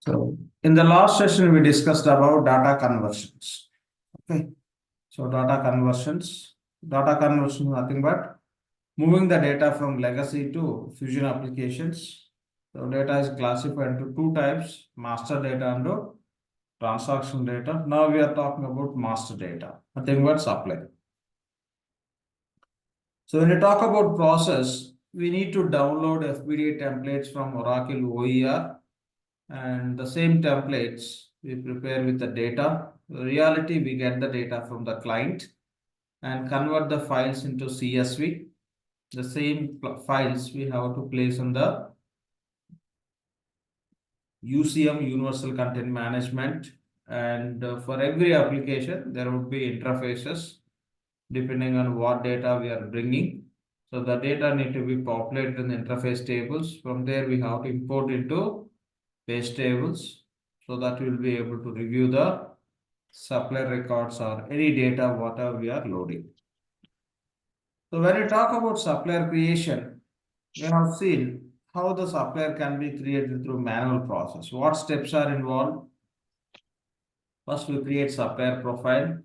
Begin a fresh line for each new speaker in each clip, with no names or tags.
So in the last session, we discussed about data conversions. Okay. So data conversion, nothing but moving the data from legacy to fusion applications. So data is classified into two types, master data and transaction data. Now we are talking about master data, nothing but supply. So when you talk about process, we need to download FBDI templates from Oracle OER, and the same templates we prepare with the data. In reality, we get the data from the client and convert the files into CSV. The same files we have to place on the UCM, Universal Content Management, and for every application, there would be interfaces depending on what data we are bringing. So the data need to be populated in the interface tables. From there, we have to import into base tables so that we will be able to review the supplier records or any data, whatever we are loading. So when we talk about supplier creation, we have seen how the supplier can be created through manual process. What steps are involved? First, we create supplier profile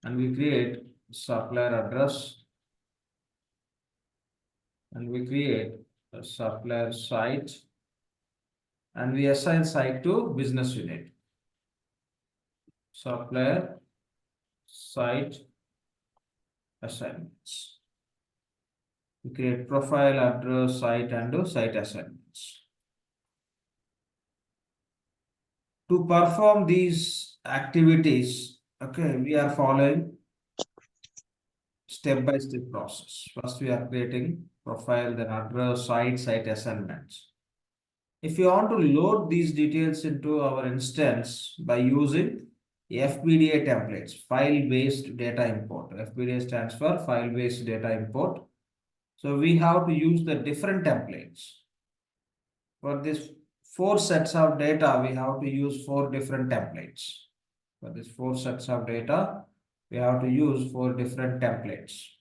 and we create supplier address and we create a supplier site and we assign site to business unit. Supplier site assignments. We create profile, address, site, and site assignments. To perform these activities, okay, we are following step-by-step process. First, we are creating profile, then address, site assignments. If you want to load these details into our instance by using FBDI templates, file-based data import. FBDI stands for file-based data import. So we have to use the different templates. For this 4 sets of data, we have to use 4 different templates. For this 4 sets of data, we have to use 4 different templates.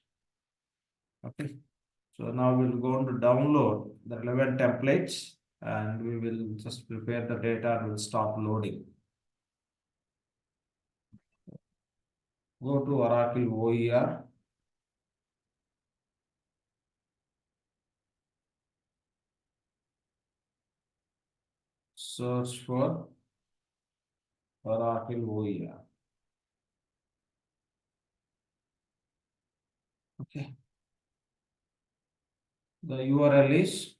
Okay. So now we'll go on to download the relevant templates and we will just prepare the data and we'll stop loading. Go to Oracle OER. Search for Oracle OER. Okay. The URL is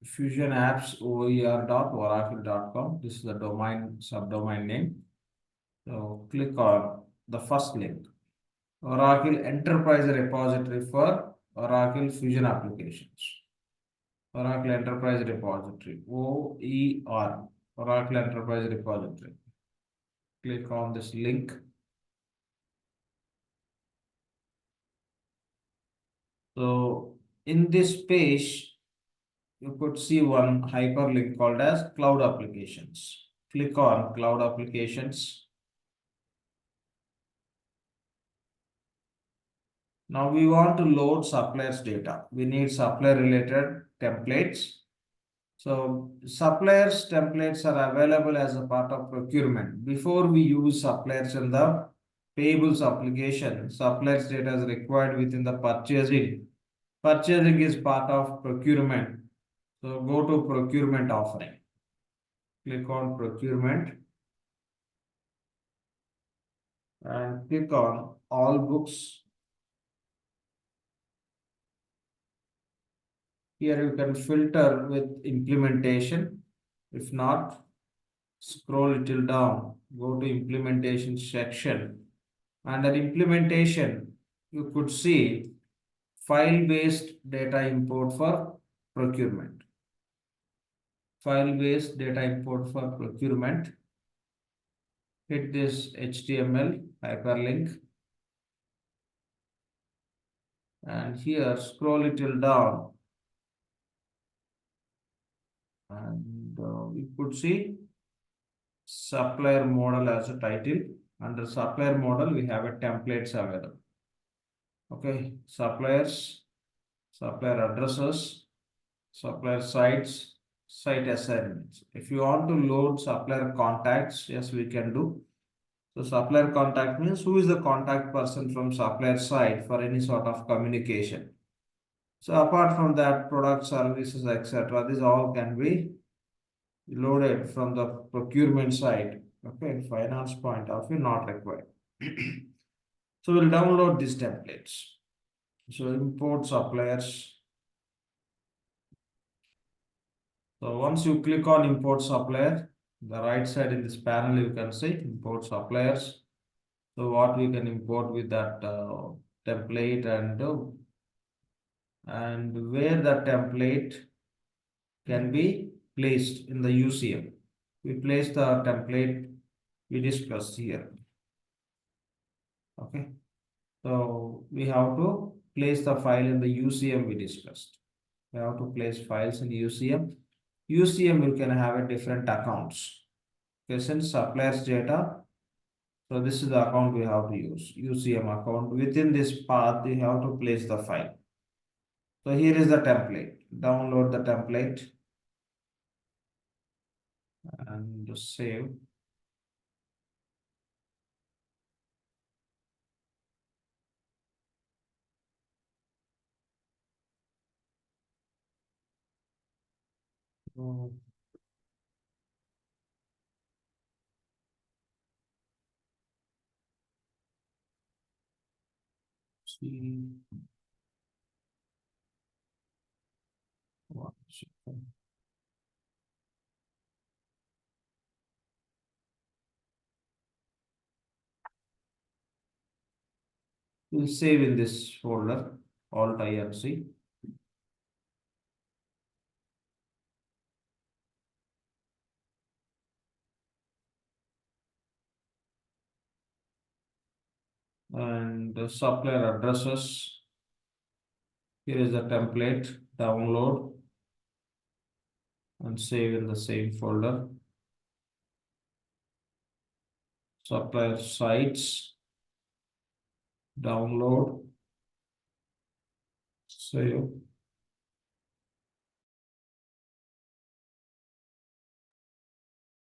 fusionappsoer.oracle.com. This is the domain, subdomain name. So click on the first link. Oracle Enterprise Repository for Oracle Fusion Applications. Oracle Enterprise Repository, OER, Oracle Enterprise Repository. Click on this link. So in this page, you could see one hyperlink called as Cloud Applications. Click on Cloud Applications. Now we want to load suppliers data. We need supplier related templates. So suppliers templates are available as a part of procurement. Before we use suppliers in the payables application, suppliers data is required within the purchasing. Purchasing is part of procurement. So go to procurement offering. Click on procurement and click on all books. Here you can filter with implementation. If not, scroll little down, go to implementation section. Under implementation, you could see file-based data import for procurement. File-based data import for procurement. Hit this HTML hyperlink. And here scroll little down. And we could see supplier model as a title. Under supplier model, we have a templates available. Okay, suppliers, supplier addresses, supplier sites, site assignments. If you want to load supplier contacts, yes, we can do. So supplier contact means who is the contact person from supplier side for any sort of communication. So apart from that, product services, etc., these all can be loaded from the procurement side. Okay, finance point of view, not required. So we'll download these templates. So import suppliers. So once you click on import supplier, the right side in this panel you can see import suppliers. So what we can import with that template and where the template can be placed in the UCM. We place the template we discussed here. Okay. So we have to place the file in the UCM we discussed. We have to place files in UCM. UCM you can have a different accounts. Okay, since suppliers data, so this is the account we have to use, UCM account. Within this path, you have to place the file. So here is the template. Download the template and save. Oh, see. One second. We'll save in this folder, Alt I and C. And the supplier addresses. Here is the template, download and save in the same folder. Supplier sites, download, save.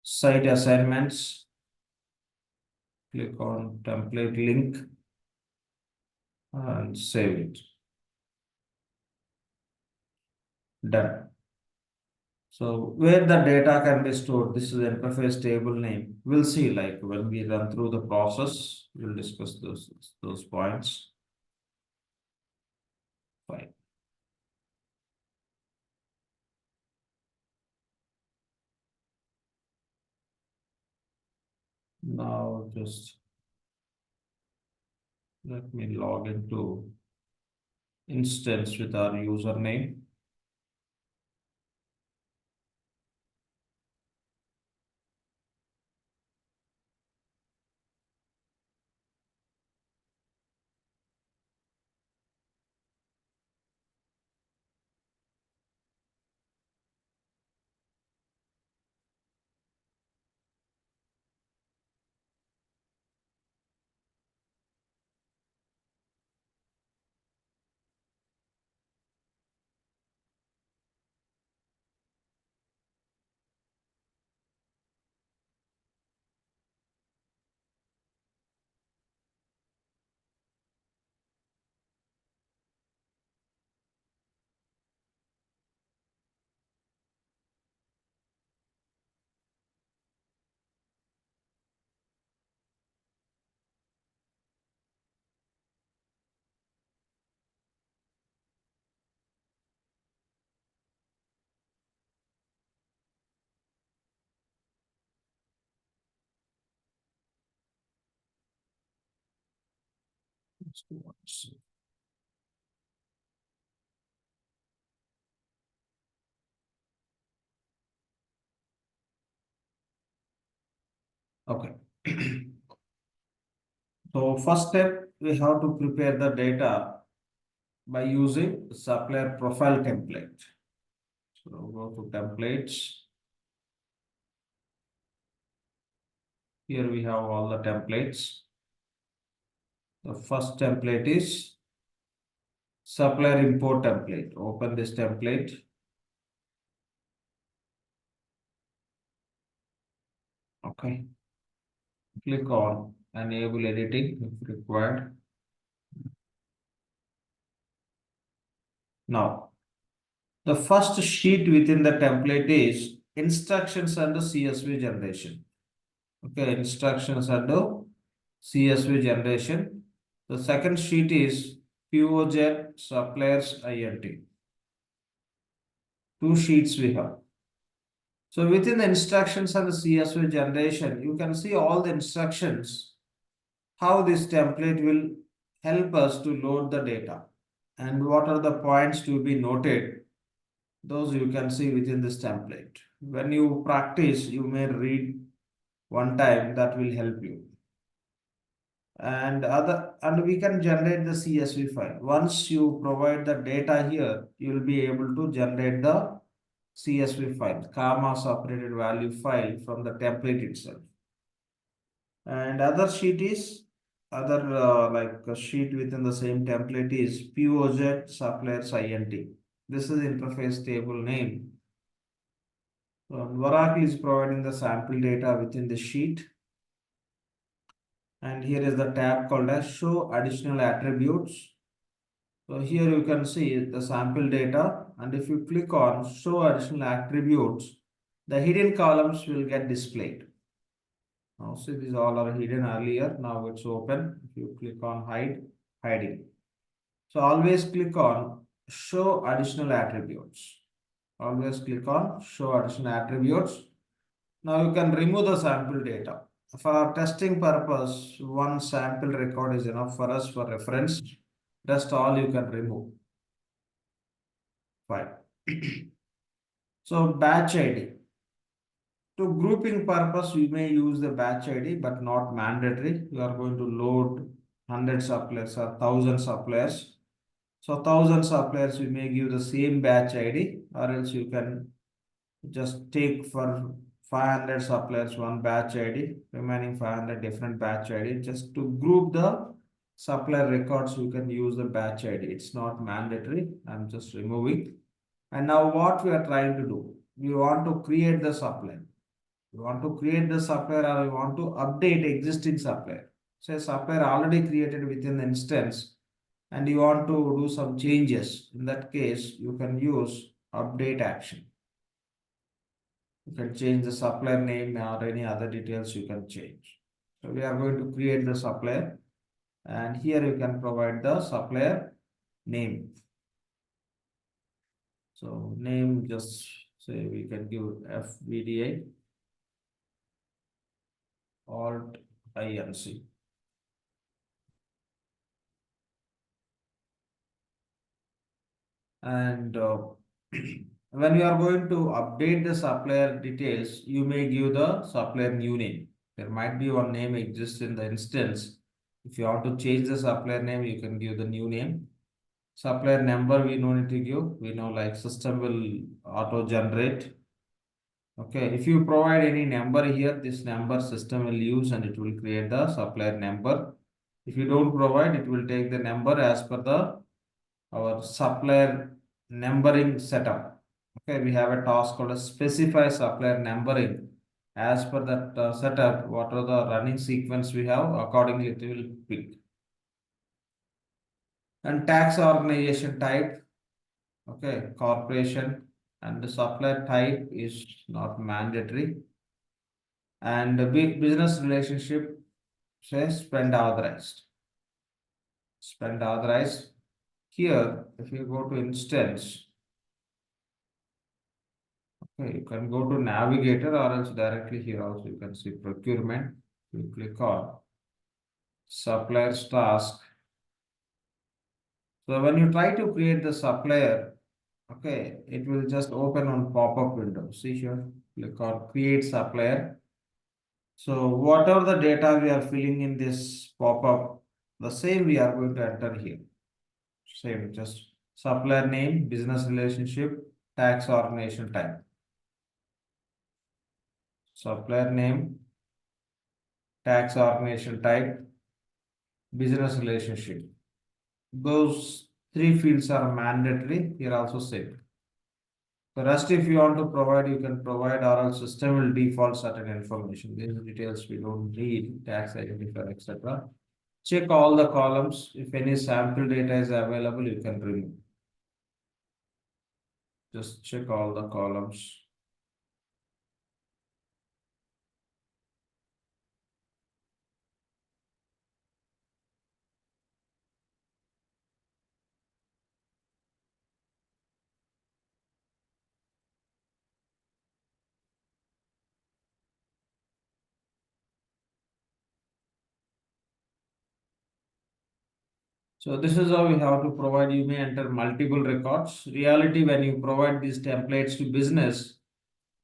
Site assignments, click on template link and save it. Done. So where the data can be stored, this is the interface table name. We'll see like when we run through the process, we'll discuss those points. Fine. Now just let me log into instance with our username. Okay. So first step, we have to prepare the data by using supplier profile template. So go to templates. Here we have all the templates. The first template is supplier import template. Open this template. Okay, click on enable editing if required. Now, the first sheet within the template is instructions and CSV generation. Okay, instructions and CSV generation. The second sheet is POJ suppliers INT. Two sheets we have. So within the instructions and the CSV generation, you can see all the instructions, how this template will help us to load the data and what are the points to be noted. Those you can see within this template. When you practice, you may read one time, that will help you. And we can generate the CSV file. Once you provide the data here, you will be able to generate the CSV file, comma separated value file from the template itself. And other sheet is other like a sheet within the same template is POZ suppliers INT. This is interface table name. So Oracle is providing the sample data within the sheet. And here is the tab called as show additional attributes. So here you can see the sample data, and if you click on show additional attributes, the hidden columns will get displayed. Now see, these all are hidden earlier. Now it's open. If you click on hide, hiding. So always click on show additional attributes. Always click on show additional attributes. Now you can remove the sample data. For our testing purpose, one sample record is enough for us for reference. Rest all you can remove. Fine. So batch ID. To grouping purpose, we may use the batch ID, but not mandatory. You are going to load 100 suppliers or 1,000 suppliers. So 1,000 suppliers, we may give the same batch ID, or else you can just take for 500 suppliers one batch ID, remaining 500 different batch ID. Just to group the supplier records, you can use the batch ID. It's not mandatory. I'm just removing. And now what we are trying to do, we want to create the supplier. You want to create the supplier or you want to update existing supplier. Say supplier already created within the instance and you want to do some changes. In that case, you can use update action. You can change the supplier name or any other details you can change. So we are going to create the supplier, and here you can provide the supplier name. So name, just say we can give FBDI Alt INC. And when you are going to update the supplier details, you may give the supplier new name. There might be one name exists in the instance. If you want to change the supplier name, you can give the new name. Supplier number, we don't need to give. We know like system will auto generate. Okay, if you provide any number here, this number system will use and it will create the supplier number. If you don't provide, it will take the number as per the our supplier numbering setup. Okay, we have a task called a specify supplier numbering. As per that setup, what are the running sequence we have, accordingly it will pick. And tax organization type, okay, corporation, and the supplier type is not mandatory. And the business relationship says spend authorized. Spend authorized. Here, if you go to instance, okay, you can go to navigator or else directly here also you can see procurement. You click on suppliers task. So when you try to create the supplier, okay, it will just open on pop-up window. See here, click on create supplier. So whatever the data we are filling in this pop-up, the same we are going to enter here. Same, just supplier name, business relationship, tax organization type. Supplier name, tax organization type, business relationship. Those three fields are mandatory. Here also same. The rest, if you want to provide, you can provide, or else system will default certain information. These details we don't need, tax identifier, etc. Check all the columns. If any sample data is available, you can remove. Just check all the columns. So this is how we have to provide. You may enter multiple records. Reality, when you provide these templates to business,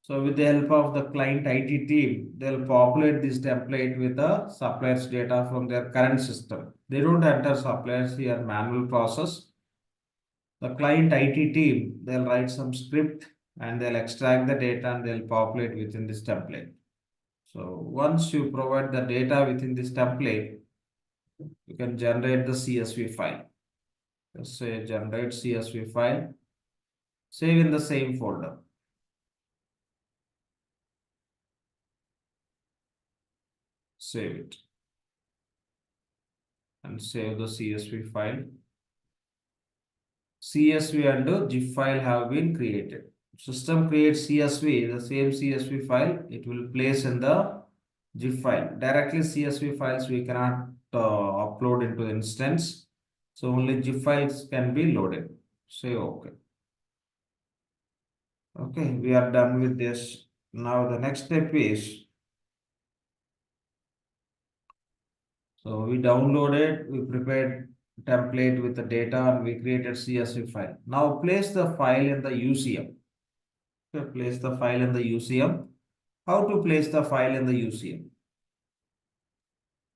so with the help of the client IT team, they'll populate this template with the suppliers data from their current system. They don't enter suppliers here manual process. The client IT team, they'll write some script and they'll extract the data and they'll populate within this template. So once you provide the data within this template, you can generate the CSV file. Just say generate CSV file, save in the same folder. Save it and save the CSV file. CSV and GIF file have been created. System creates CSV, the same CSV file, it will place in the GIF file. Directly CSV files we cannot upload into the instance. So only GIF files can be loaded. Say OK. Okay, we are done with this. Now the next step is, so we downloaded, we prepared template with the data and we created CSV file. Now place the file in the UCM. Okay, place the file in the UCM. How to place the file in the UCM?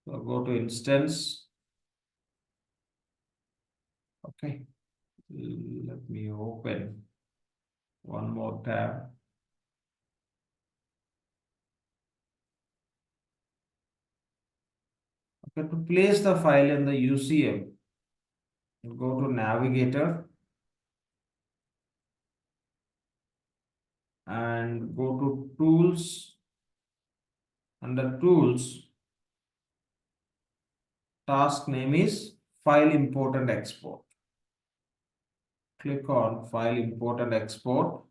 So go to instance. Okay, let me open one more tab. Okay, to place the file in the UCM, go to navigator and go to tools. Under tools, task name is file import and export. Click on file import and export.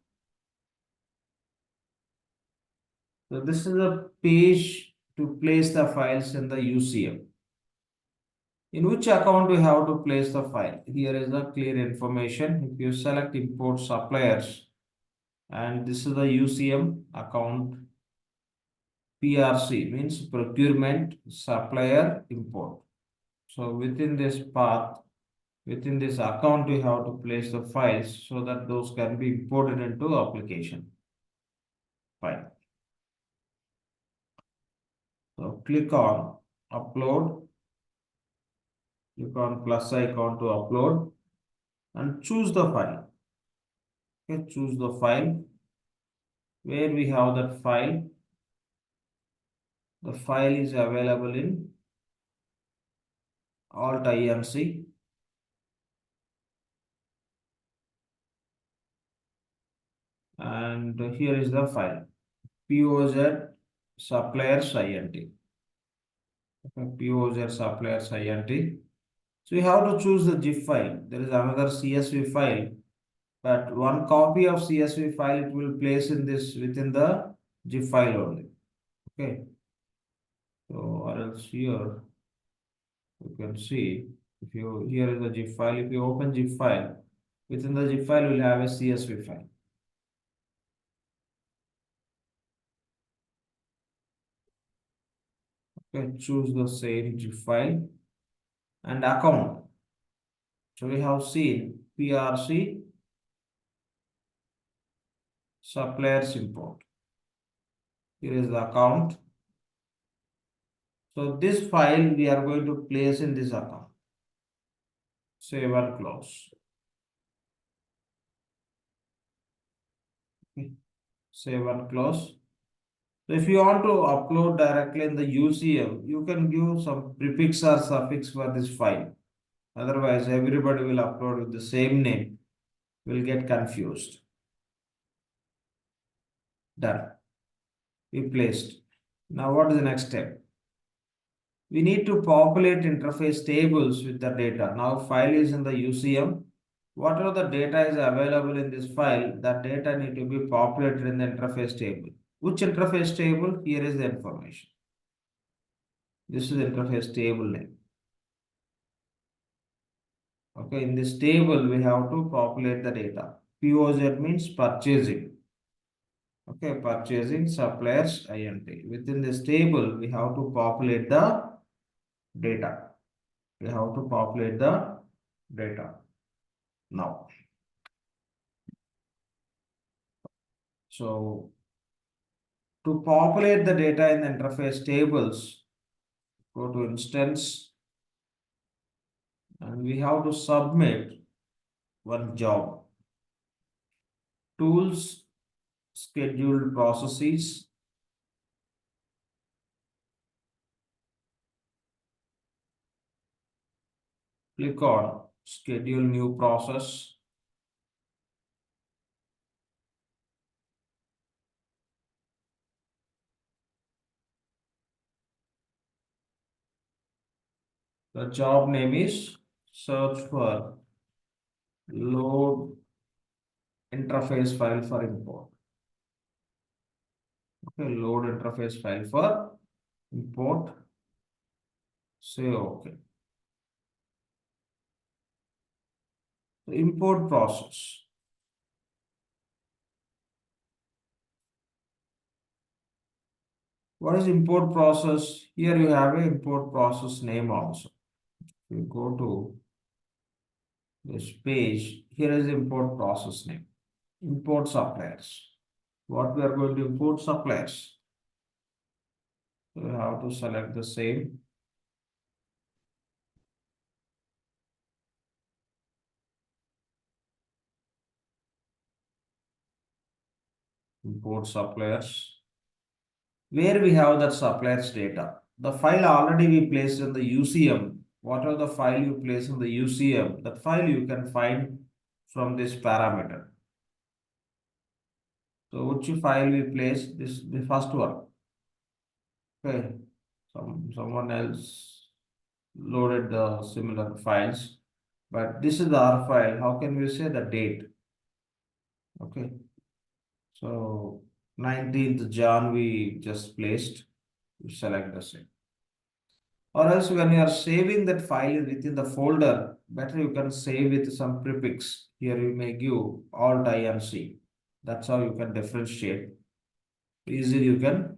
So this is a page to place the files in the UCM. In which account we have to place the file? Here is the clear information. If you select import suppliers, and this is the UCM account, PRC means procurement supplier import. So within this path, within this account, we have to place the files so that those can be imported into application file. So click on upload, click on plus icon to upload and choose the file. Okay, choose the file. Where we have that file, the file is available in Alt INC. And here is the file, POZ suppliers INT. Okay, POZ suppliers INT. So you have to choose the GIF file. There is another CSV file, but one copy of CSV file it will place in this within the GIF file only. Okay. So or else here you can see, if you here is the GIF file. If you open GIF file, within the GIF file will have a CSV file. Okay, choose the same GIF file and account. So we have seen PRC suppliers import. Here is the account. So this file we are going to place in this account. Save and close. Okay. Save and close. So if you want to upload directly in the UCM, you can give some prefix or suffix for this file. Otherwise, everybody will upload with the same name, will get confused. Done. We placed. Now what is the next step? We need to populate interface tables with the data. Now file is in the UCM. Whatever the data is available in this file, that data need to be populated in the interface table. Which interface table? Here is the information. This is the interface table name. Okay, in this table, we have to populate the data. POZ means purchasing. Okay, purchasing suppliers INT. Within this table, we have to populate the data. We have to populate the data. Now, so to populate the data in the interface tables, go to instance and we have to submit one job. Tools, scheduled processes. Click on schedule new process. The job name is search for load interface file for import. Okay, load interface file for import. Say okay. The import process. What is import process? Here you have a import process name also. You go to this page. Here is import process name. Import suppliers. What we are going to import suppliers. So we have to select the same. Import suppliers. Where we have that suppliers data. The file already we placed in the UCM. Whatever the file you place in the UCM, that file you can find from this parameter. So which file we place? This the first one. Okay. Someone else loaded the similar files, but this is the R file. How can we say the date? Okay. So 19th Jan we just placed. You select the same. Or else when you are saving that file within the folder, better you can save with some prefix. Here you may give Alt I and C. That's how you can differentiate. Easily you can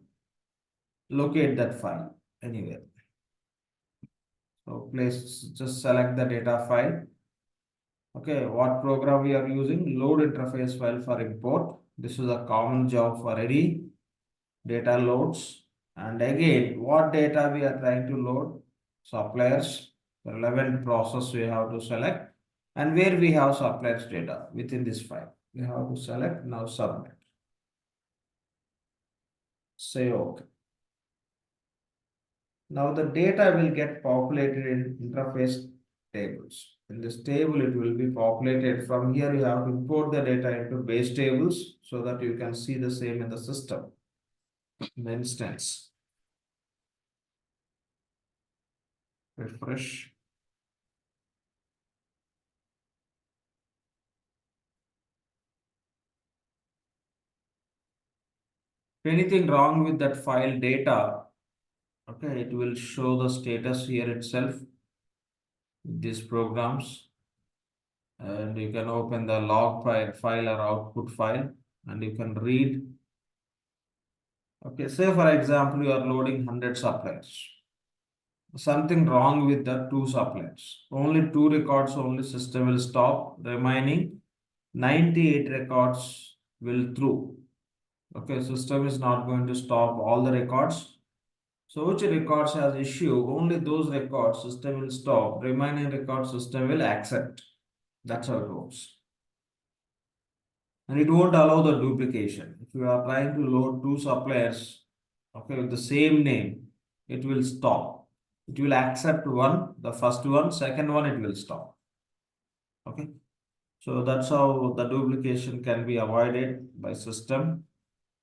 locate that file anywhere. So place just select the data file. Okay, what program we are using? Load interface file for import. This is a common job for any data loads. And again, what data we are trying to load? Suppliers, relevant process we have to select, and where we have suppliers data within this file. We have to select, now submit. Say OK. Now the data will get populated in interface tables. In this table, it will be populated. From here, you have to import the data into base tables so that you can see the same in the system, in the instance. Refresh. If anything wrong with that file data, okay, it will show the status here itself with these programs. And you can open the log file or output file and you can read. Okay, say for example, you are loading 100 suppliers. Something wrong with the 2 suppliers. Only 2 records only system will stop. Remaining 98 records will through. Okay, system is not going to stop all the records. So which records has issue, only those records system will stop, remaining record system will accept. That's how it works. And it won't allow the duplication. If you are trying to load 2 suppliers, okay, with the same name, it will stop. It will accept one, the first one, second one, it will stop. Okay. So that's how the duplication can be avoided by system.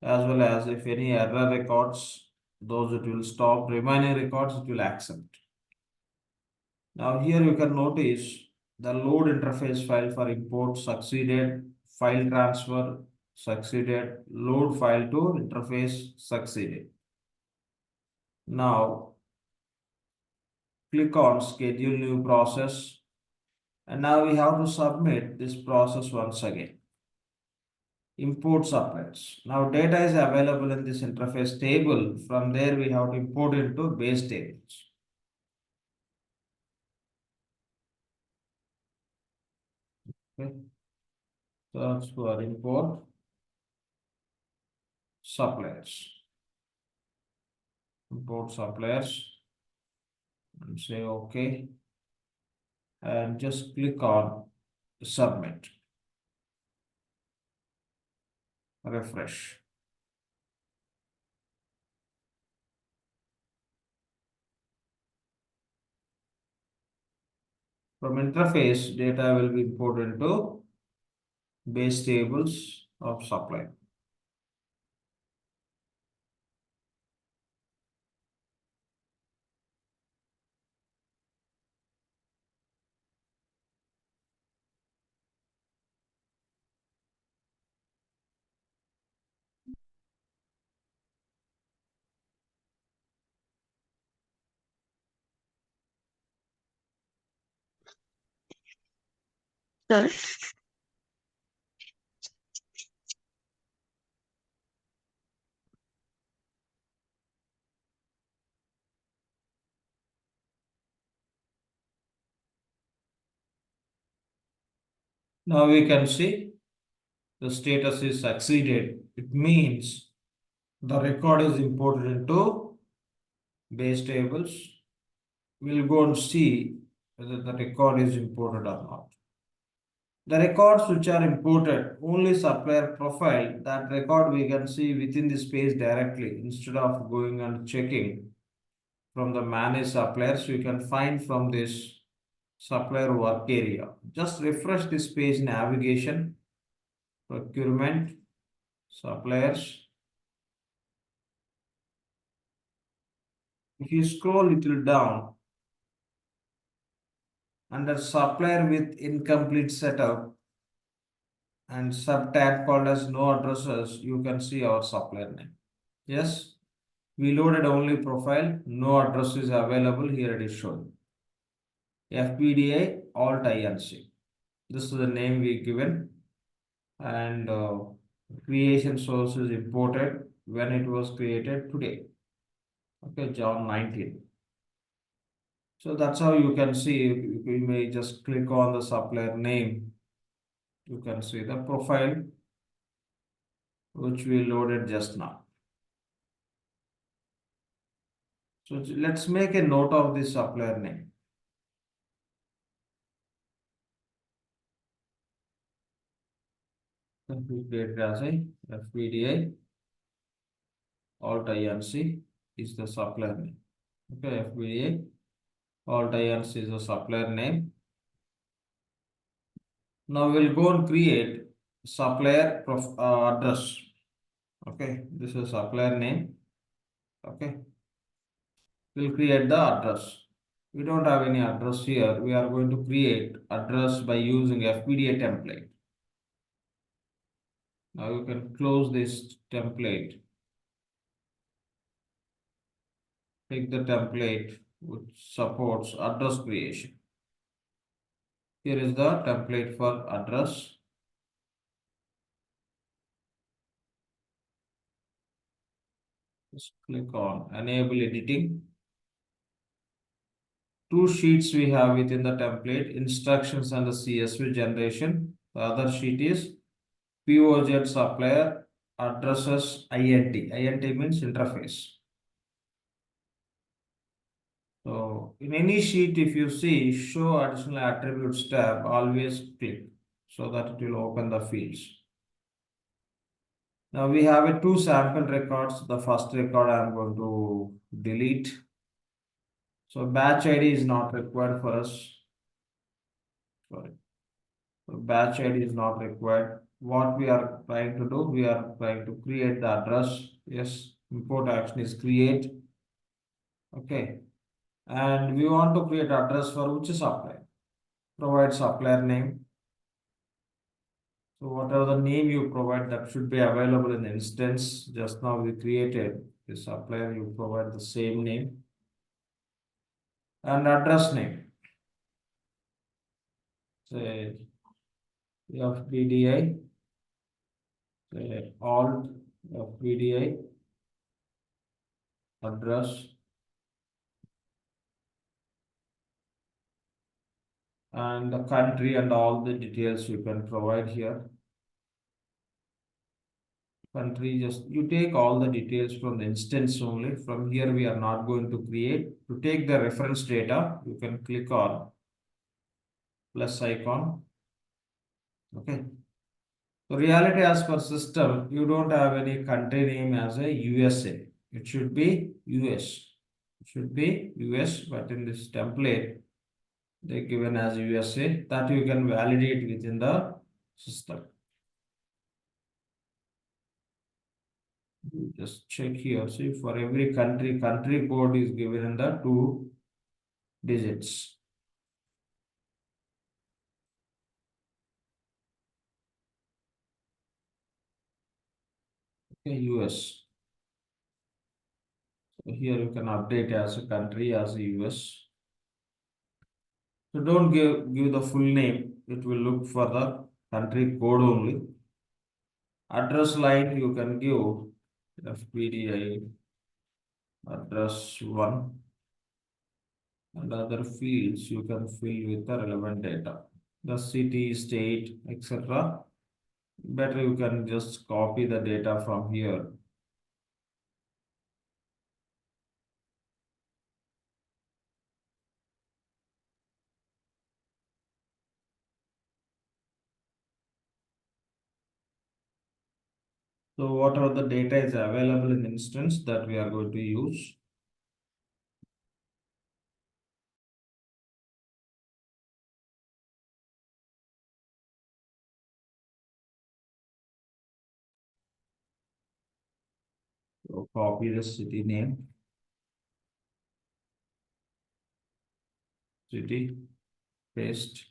as well as if any error records, those it will stop, remaining records it will accept. Now here you can notice the load interface file for import succeeded, file transfer succeeded, load file to interface succeeded. Now click on schedule new process, and now we have to submit this process once again. Import suppliers. Now data is available in this interface table. From there we have to import into base tables. Okay. Search for import suppliers. Import suppliers and say OK. And just click on submit. Refresh. From interface, data will be imported into base tables of supply.
Sir,
Now we can see the status is succeeded. It means the record is imported into base tables. We'll go and see whether the record is imported or not. The records which are imported, only supplier profile, that record we can see within this page directly instead of going and checking from the manage suppliers. You can find from this supplier work area. Just refresh this page navigation, procurement, suppliers. If you scroll little down, under supplier with incomplete setup and sub tab called as no addresses, you can see our supplier name. Yes, we loaded only profile, no address is available. Here it is shown. FBDI Alt INC. This is the name we given, and creation source is imported when it was created today. Okay, John 19. So that's how you can see. You may just click on the supplier name. You can see the profile which we loaded just now. So let's make a note of this supplier name. We create as a FBDI Alt INC is the supplier name. Okay, FBDI Alt INC is the supplier name. Now we'll go and create supplier address. Okay, this is supplier name. Okay, we'll create the address. We don't have any address here. We are going to create address by using FBDI template. Now you can close this template. Take the template which supports address creation. Here is the template for address. Just click on enable editing. Two sheets we have within the template, instructions and the CSV generation. The other sheet is POZ supplier addresses INT. INT means interface. So in any sheet, if you see show additional attributes tab, always click so that it will open the fields. Now we have two sample records. The first record I am going to delete. So batch ID is not required for us. Sorry. So batch ID is not required. what we are trying to do, we are trying to create the address. Yes, import action is create. Okay, and we want to create address for which supplier. Provide supplier name. So whatever the name you provide, that should be available in the instance. Just now we created the supplier, you provide the same name and address name. Say FBDI, say alt FBDI address, and the country and all the details you can provide here. Country, just you take all the details from the instance only. From here we are not going to create. To take the reference data, you can click on plus icon. Okay. So reality as per system, you don't have any country name as a USA. It should be US. It should be US, but in this template, they given as USA, that you can validate within the system. You just check here. See, for every country, country code is given in the 2 digits. Okay, US. So here you can update as a country as a US. So don't give the full name. It will look for the country code only. Address line you can give FBDI address 1, and other fields you can fill with the relevant data. The city, state, etc. Better you can just copy the data from here. So whatever the data is available in the instance that we are going to use. So copy the city name, city, paste,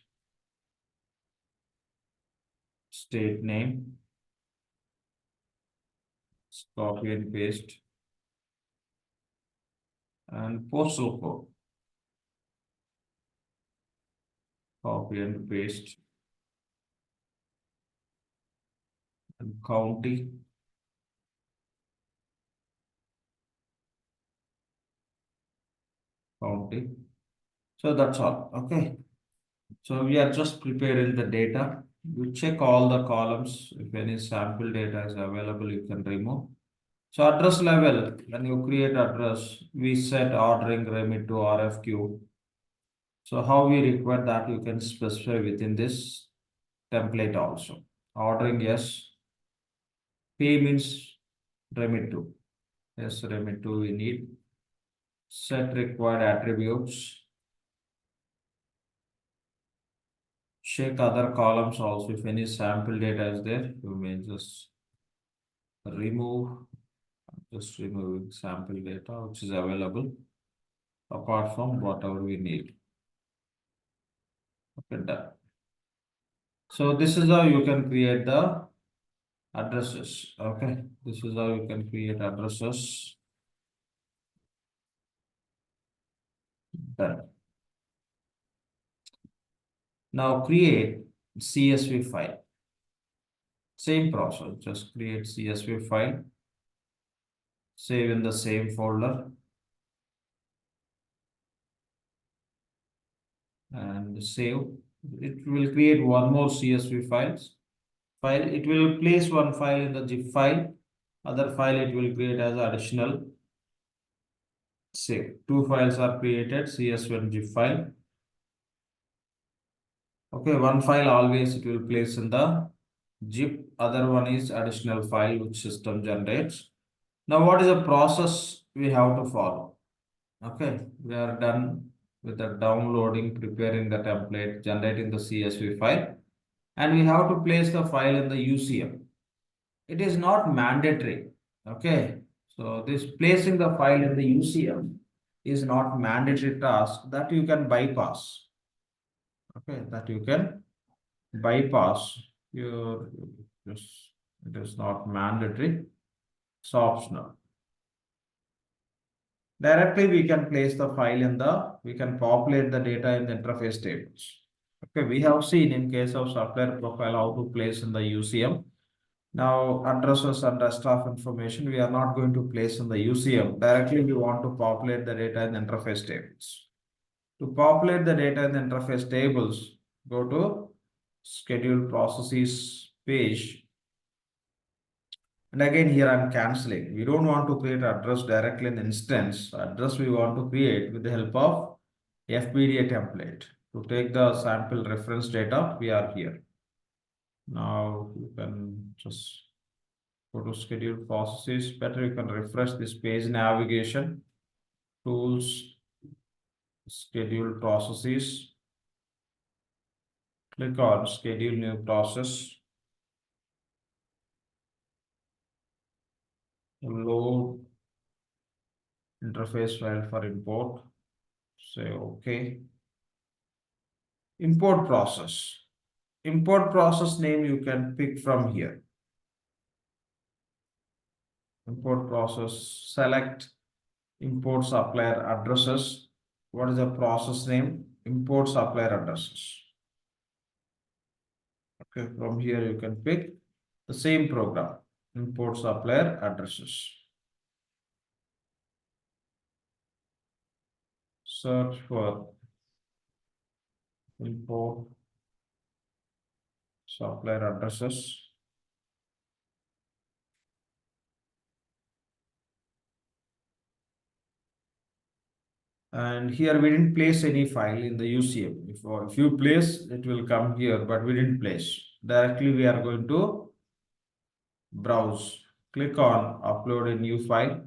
state name, copy and paste, and postal code, copy and paste, and county, county. So that's all. Okay. So we are just preparing the data. You check all the columns. If any sample data is available, you can remove. So address level, when you create address, we set ordering remit to RFQ. So how we require that you can specify within this template also. Ordering yes, pay means remit to. Yes, remit to we need. Set required attributes. Check other columns also. If any sample data is there, you may just remove, just removing sample data which is available apart from whatever we need. Okay, done. So this is how you can create the addresses. Okay, this is how you can create addresses. Done. Now create CSV file. Same process, just create CSV file, save in the same folder, and save. It will create one more CSV file. It will place one file in the zip file, other file it will create as additional. Say 2 files are created, CSV and zip file. Okay, one file always it will place in the zip, other one is additional file which system generates. Now what is the process we have to follow? Okay, we are done with the downloading, preparing the template, generating the CSV file. and we have to place the file in the UCM. It is not mandatory. Okay. So this placing the file in the UCM is not mandatory task that you can bypass. Okay, that you can bypass. Your just it is not mandatory. It's optional. Directly we can place the file in we can populate the data in the interface tables. Okay, we have seen in case of supplier profile how to place in the UCM. Now addresses and rest of information we are not going to place in the UCM. Directly we want to populate the data in the interface tables. To populate the data in the interface tables, go to schedule processes page. And again, here I'm canceling. We don't want to create address directly in the instance. Address we want to create with the help of FBDI template. To take the sample reference data, we are here. Now you can just go to schedule processes. Better you can refresh this page navigation. Tools, schedule processes. Click on schedule new process. Load interface file for import. Say okay. Import process. Import process name you can pick from here. Import process, select import supplier addresses. What is the process name? Import supplier addresses. Okay, from here you can pick the same program, import supplier addresses. Search for import supplier addresses. And here we didn't place any file in the UCM. If you place, it will come here, but we didn't place. Directly we are going to browse. Click on upload a new file.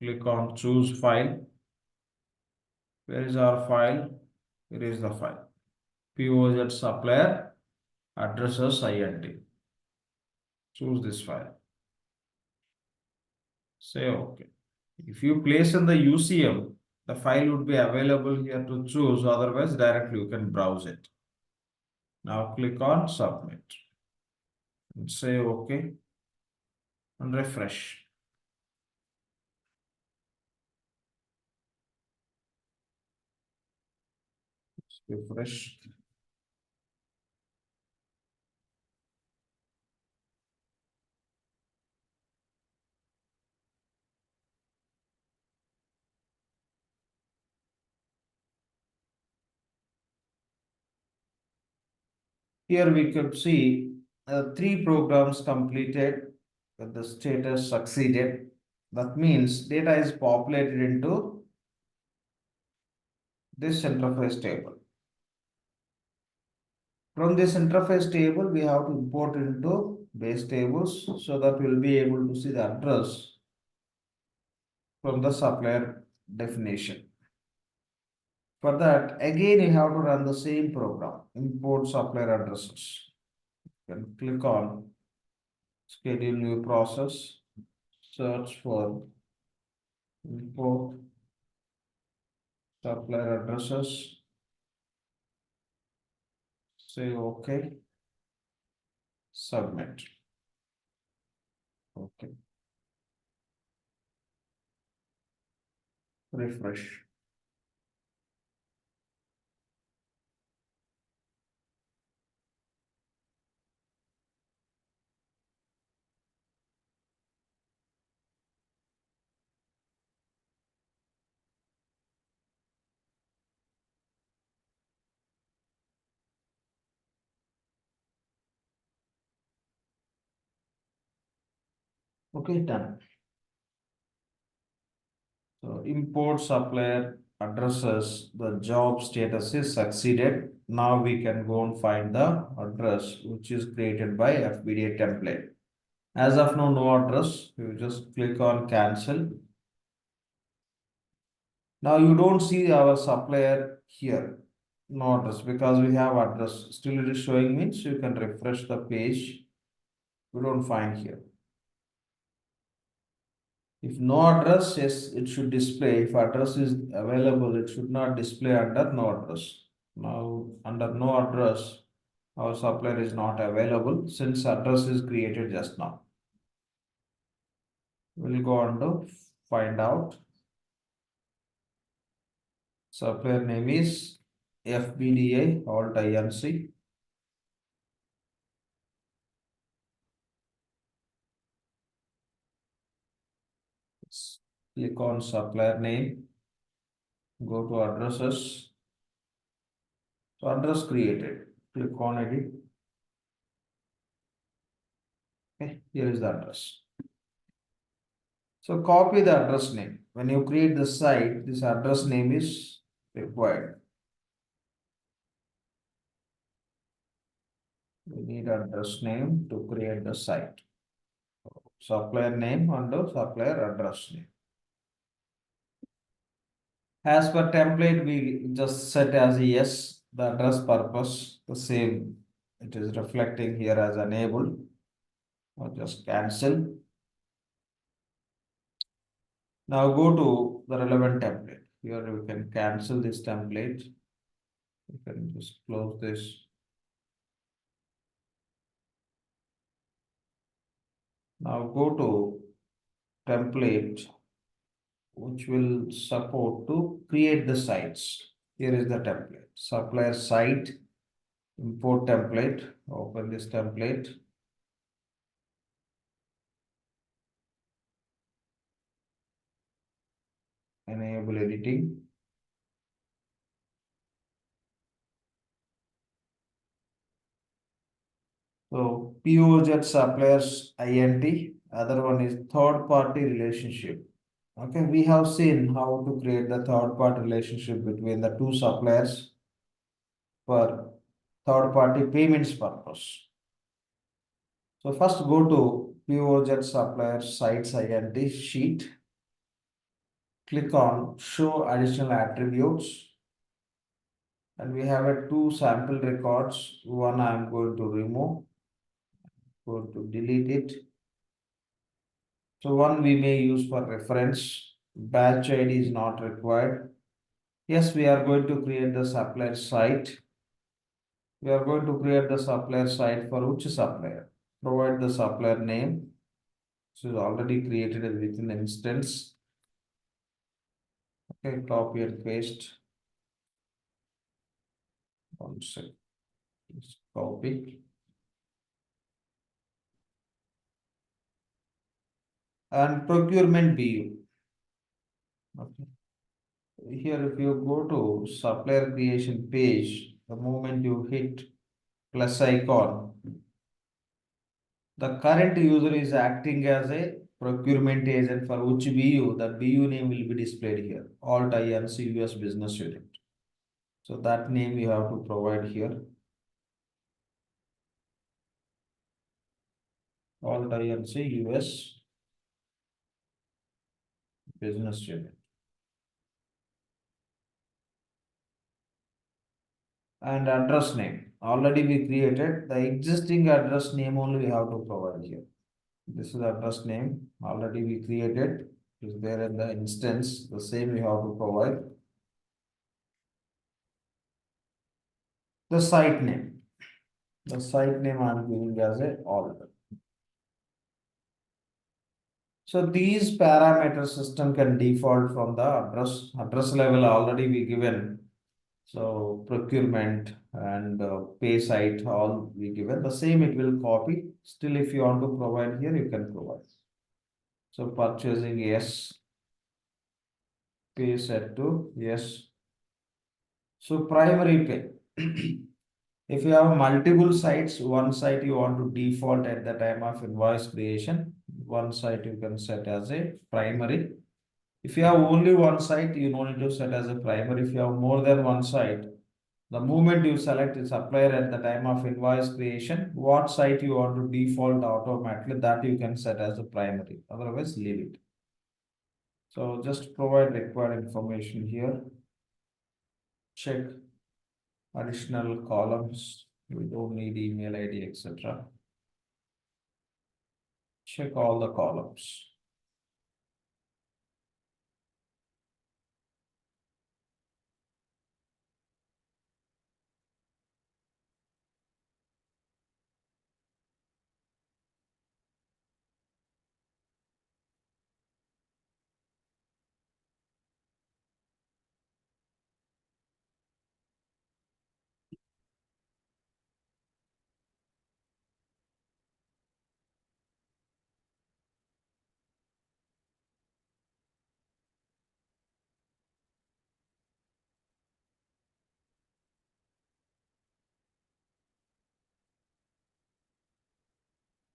Click on choose file. Where is our file? Here is the file. POZ supplier addresses INT. Choose this file. Say OK. If you place in the UCM, the file would be available here to choose. Otherwise, directly you can browse it. Now click on submit. And say OK. And refresh. Refresh. Here we could see 3 programs completed with the status succeeded. That means data is populated into this interface table. From this interface table, we have to import into base tables so that we'll be able to see the address from the supplier definition. For that, again, you have to run the same program, import supplier addresses. You can click on schedule new process, search for import supplier addresses, say OK, submit. Okay, refresh. Okay, done. So import supplier addresses, the job status is succeeded. Now we can go and find the address which is created by FBDI template. As of now, no address. You just click on cancel. Now you don't see our supplier here. No address because we have address. Still it is showing means you can refresh the page. We don't find here. If no address, yes, it should display. If address is available, it should not display under no address. Now, under no address, our supplier is not available since address is created just now. We'll go on to find out. Supplier name is FBDI, Alt INC. Click on supplier name, go to addresses. So address created. Click on edit. Okay, here is the address. So copy the address name. When you create the site, this address name is required. We need address name to create the site. Supplier name under supplier address name. As per template, we just set as a yes, the address purpose, the same. It is reflecting here as enabled. Or just cancel. Now go to the relevant template. Here we can cancel this template. You can just close this. Now go to template which will support to create the sites. Here is the template. Supplier site, import template. Open this template. Enable editing. So POZ suppliers INT. Other one is third party relationship. Okay, we have seen how to create the third party relationship between the two suppliers for third party payments purpose. So first go to POZ supplier sites INT sheet. Click on show additional attributes. And we have a two sample records. One I am going to remove, going to delete it. So one we may use for reference. Batch ID is not required. Yes, we are going to create the supplier site. We are going to create the supplier site for which supplier? Provide the supplier name. This is already created within the instance. Okay, copy and paste. One second. Just copy. And procurement BU. Okay. Here, if you go to supplier creation page, the moment you hit plus icon, the current user is acting as a procurement agent for which BU. The BU name will be displayed here. Alt INC US business unit. So that name you have to provide here. Alt INC US business unit. And address name. Already we created the existing address name only we have to provide here. This is address name. Already we created. Is there in the instance. The same we have to provide. The site name. The site name I am giving as a alt. So these parameter system can default from the address level already we given. So procurement and pay site all we given the same it will copy. Still if you want to provide here you can provide. So purchasing yes, pay set to yes. So primary pay. If you have multiple sites, one site you want to default at the time of invoice creation, one site you can set as a primary. If you have only one site, you don't need to set as a primary. If you have more than one site, the moment you select a supplier at the time of invoice creation, what site you want to default automatically, that you can set as a primary. Otherwise, leave it. So just provide required information here. Check additional columns. We don't need email ID, etc. Check all the columns.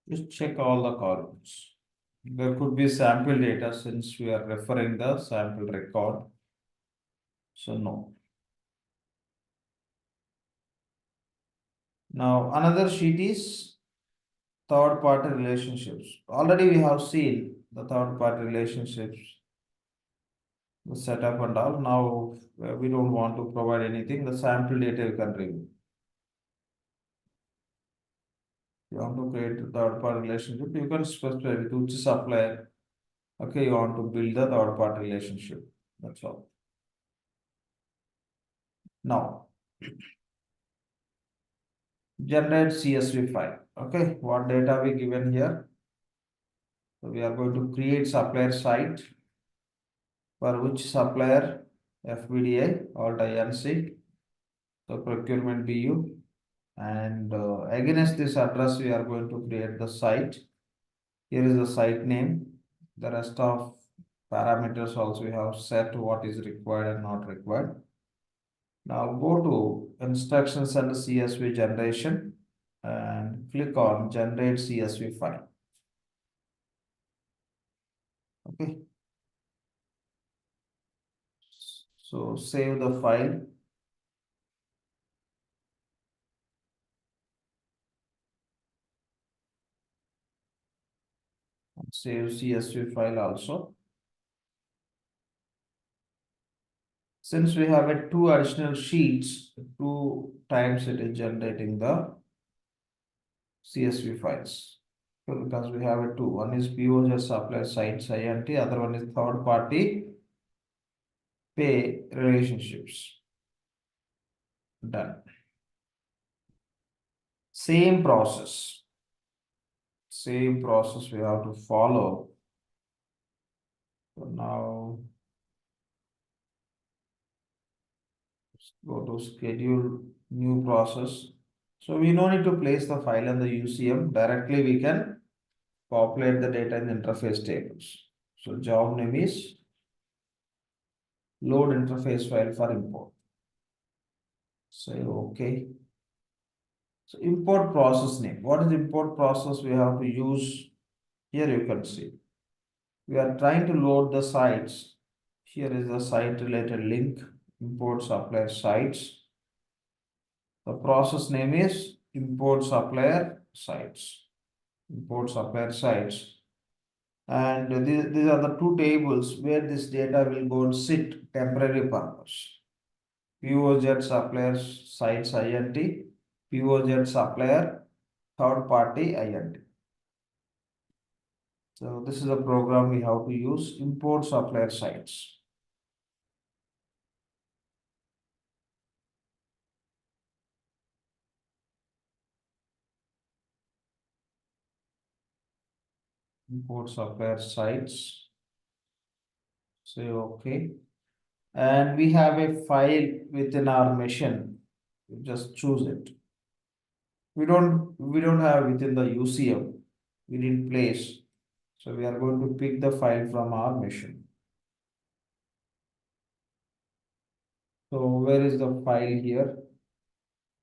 Just check all the columns. There could be sample data since we are referring the sample record. So no. Now another sheet is third party relationships. Already we have seen the third party relationships, the setup and all. Now we don't want to provide anything. The sample data you can remove. You want to create a third party relationship, you can specify with which supplier. Okay, you want to build the third party relationship. That's all. Now, generate CSV file. Okay, what data we given here? So we are going to create supplier site for which supplier FBDI or INC. So procurement BU. And against this address, we are going to create the site. Here is the site name. The rest of parameters also we have set what is required and not required. Now go to instructions and CSV generation and click on generate CSV file. Okay. So save the file. Save CSV file also. Since we have a two additional sheets, 2 times it is generating the CSV files. So because we have a two, one is POJ supplier sites INT, other one is third party pay relationships. Done. Same process. Same process we have to follow. So now go to schedule new process. So we don't need to place the file in the UCM. Directly we can populate the data in the interface tables. So job name is load interface file for import. Say okay. So import process name. What is import process we have to use? Here you can see. We are trying to load the sites. Here is the site related link, import supplier sites. The process name is import supplier sites. Import supplier sites. And these are the two tables where this data will go and sit temporary purpose. POZ supplier sites INT, POZ supplier third party INT. So this is a program we have to use, import supplier sites. Import supplier sites. Say okay. And we have a file within our machine. You just choose it. We don't have within the UCM. We need place. So we are going to pick the file from our machine. So where is the file here?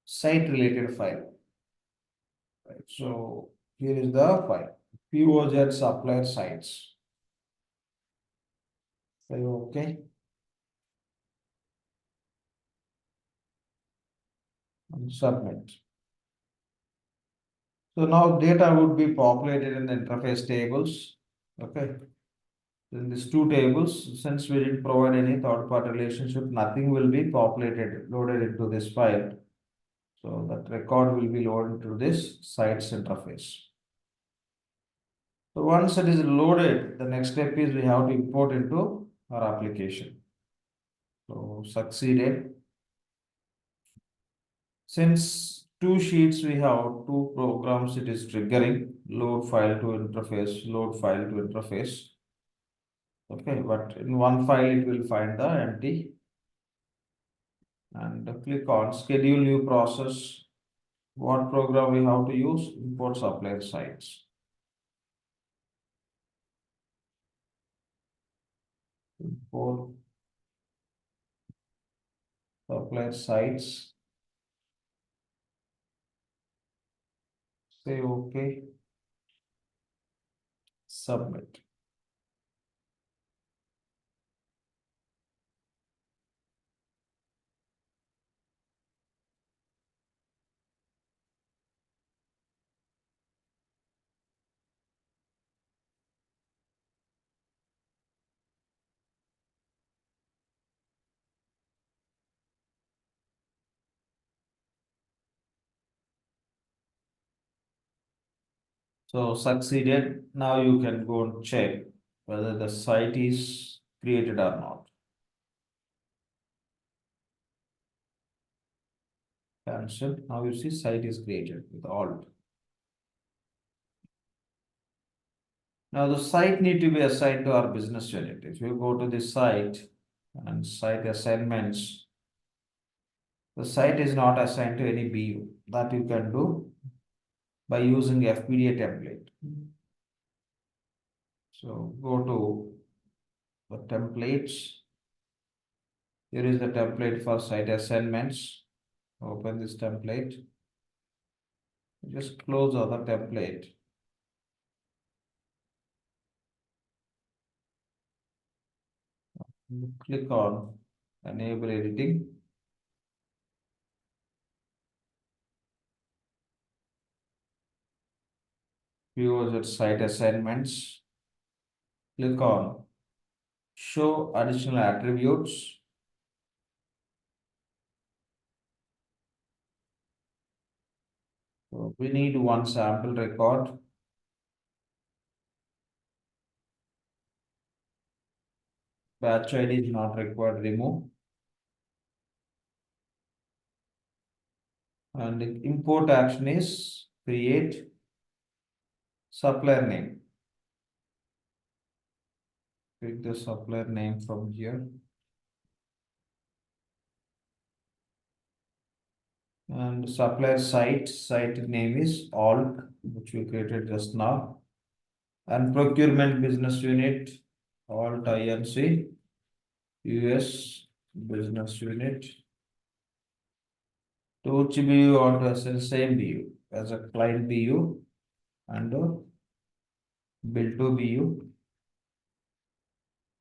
Site related file. Right. So here is the file. POZ supplier sites. Say okay. And submit. So now data would be populated in the interface tables. Okay. In these two tables, since we didn't provide any third party relationship, nothing will be populated, loaded into this file. So that record will be loaded to this sites interface. So once it is loaded, the next step is we have to import into our application. So succeeded. Since two sheets we have two programs, it is triggering load file to interface, load file to interface. Okay, but in one file it will find the empty and click on schedule new process. What program we have to use? Import supplier sites. Import supplier sites. Say okay. Submit. So succeeded. Now you can go and check whether the site is created or not. Cancel. Now you see site is created with Alt. Now the site need to be assigned to our business unit. If you go to the site and site assignments, the site is not assigned to any BU. That you can do by using FBDI template. So go to the templates. Here is the template for site assignments. Open this template. Just close other template. Click on enable editing. View at site assignments. Click on show additional attributes. So we need one sample record. Batch ID is not required, remove. And the import action is create supplier name. Pick the supplier name from here. And supplier site name is alt, which we created just now. And procurement business unit, alt INC, US business unit. To which BU want to assign same BU as a client BU and bill to BU.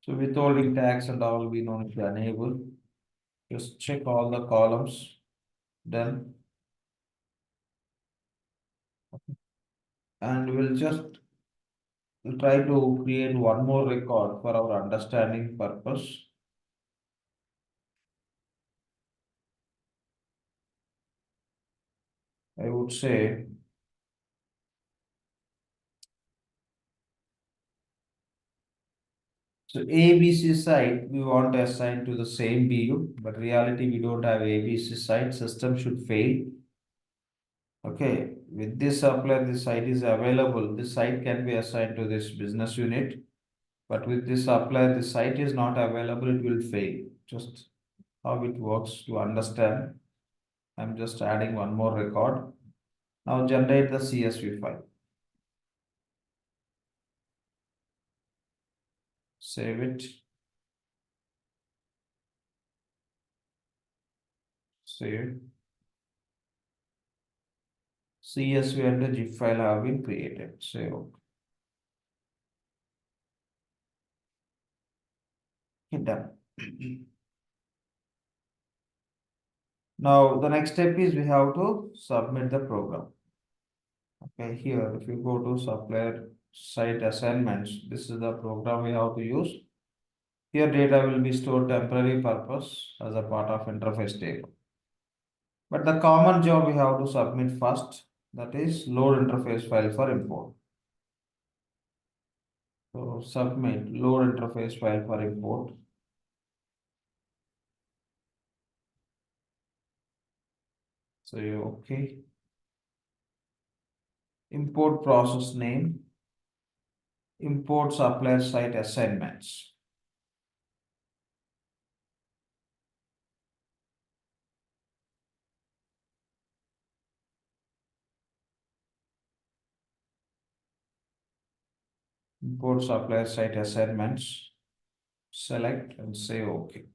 So withholding tax and all we don't enable. Just check all the columns. Then and we'll just try to create one more record for our understanding purpose. I would say so ABC site we want to assign to the same BU, but reality we don't have ABC site. System should fail. Okay, with this supplier, this site is available. This site can be assigned to this business unit, but with this supplier, the site is not available. It will fail. Just how it works to understand. I'm just adding one more record. Now generate the CSV file. Save it. Save. CSV and the zip file have been created. Save. Hit done. Now the next step is we have to submit the program. Okay, here if you go to supplier site assignments, this is the program we have to use. Here data will be stored temporary purpose as a part of interface table. But the common job we have to submit first, that is load interface file for import. So submit load interface file for import. So okay. Import process name, import supplier site assignments. Import supplier site assignments. Select and say okay.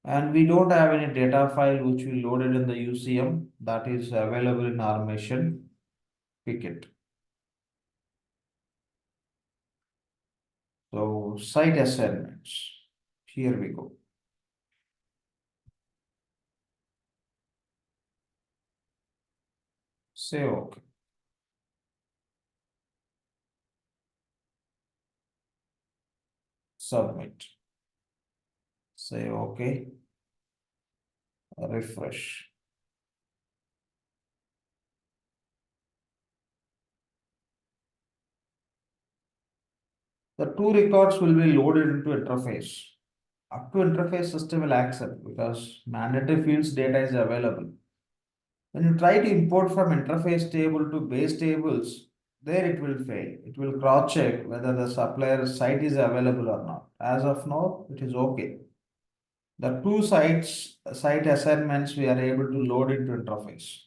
And we don't have any data file which we loaded in the UCM that is available in our machine. Pick it. So site assignments. Here we go. Say okay. Submit. Say okay. Refresh. The two records will be loaded into interface. Up to interface system will accept because mandatory fields data is available. When you try to import from interface table to base tables, there it will fail. It will cross check whether the supplier site is available or not. As of now, it is okay. The two site assignments we are able to load into interface.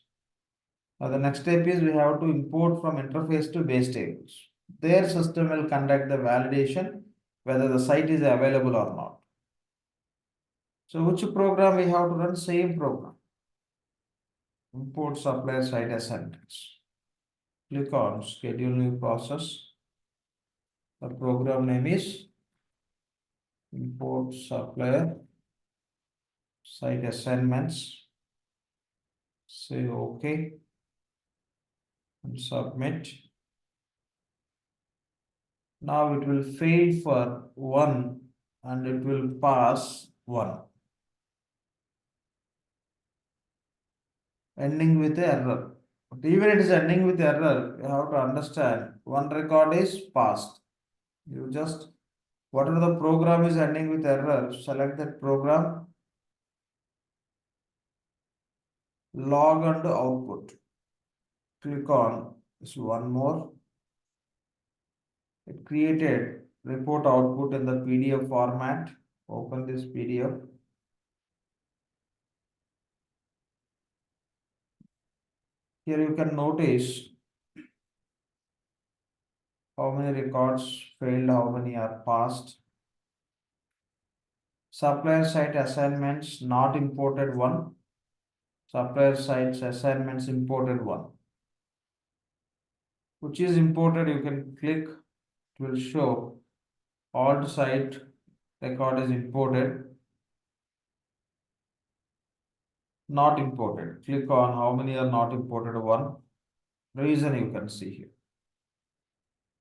Now the next step is we have to import from interface to base tables. Their system will conduct the validation whether the site is available or not. So which program we have to run? Same program. Import supplier site assignments. Click on schedule new process. The program name is import supplier site assignments. Say OK and submit. Now it will fail for 1 and it will pass 1. Ending with error. But even it is ending with error, you have to understand one record is passed. You just, whatever the program is ending with error, select that program, log and output. Click on this one more. It created report output in the PDF format. Open this PDF. Here you can notice how many records failed, how many are passed. Supplier site assignments not imported 1. Supplier sites assignments imported 1. Which is imported, you can click, it will show alt site record is imported, not imported. Click on how many are not imported 1. Reason you can see here.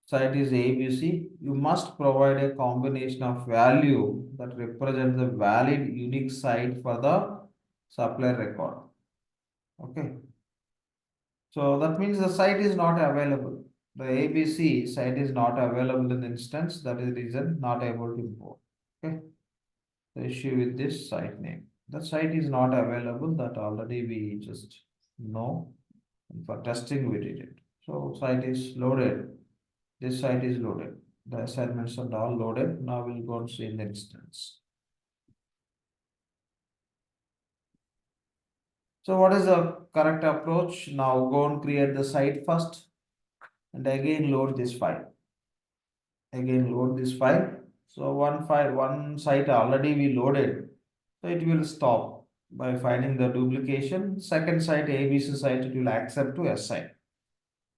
Site is ABC. You must provide a combination of value that represents the valid unique site for the supplier record. Okay. So that means the site is not available. The ABC site is not available in the instance. That is the reason not able to import. Okay. The issue with this site name. The site is not available. That already we just know. And for testing we did it. So site is loaded. This site is loaded. The assignments are all loaded. Now we'll go and see in the instance. So what is the correct approach? Now go and create the site first and again load this file. Again load this file. So one site already we loaded. So it will stop by finding the duplication. Second site, ABC site, it will accept to assign.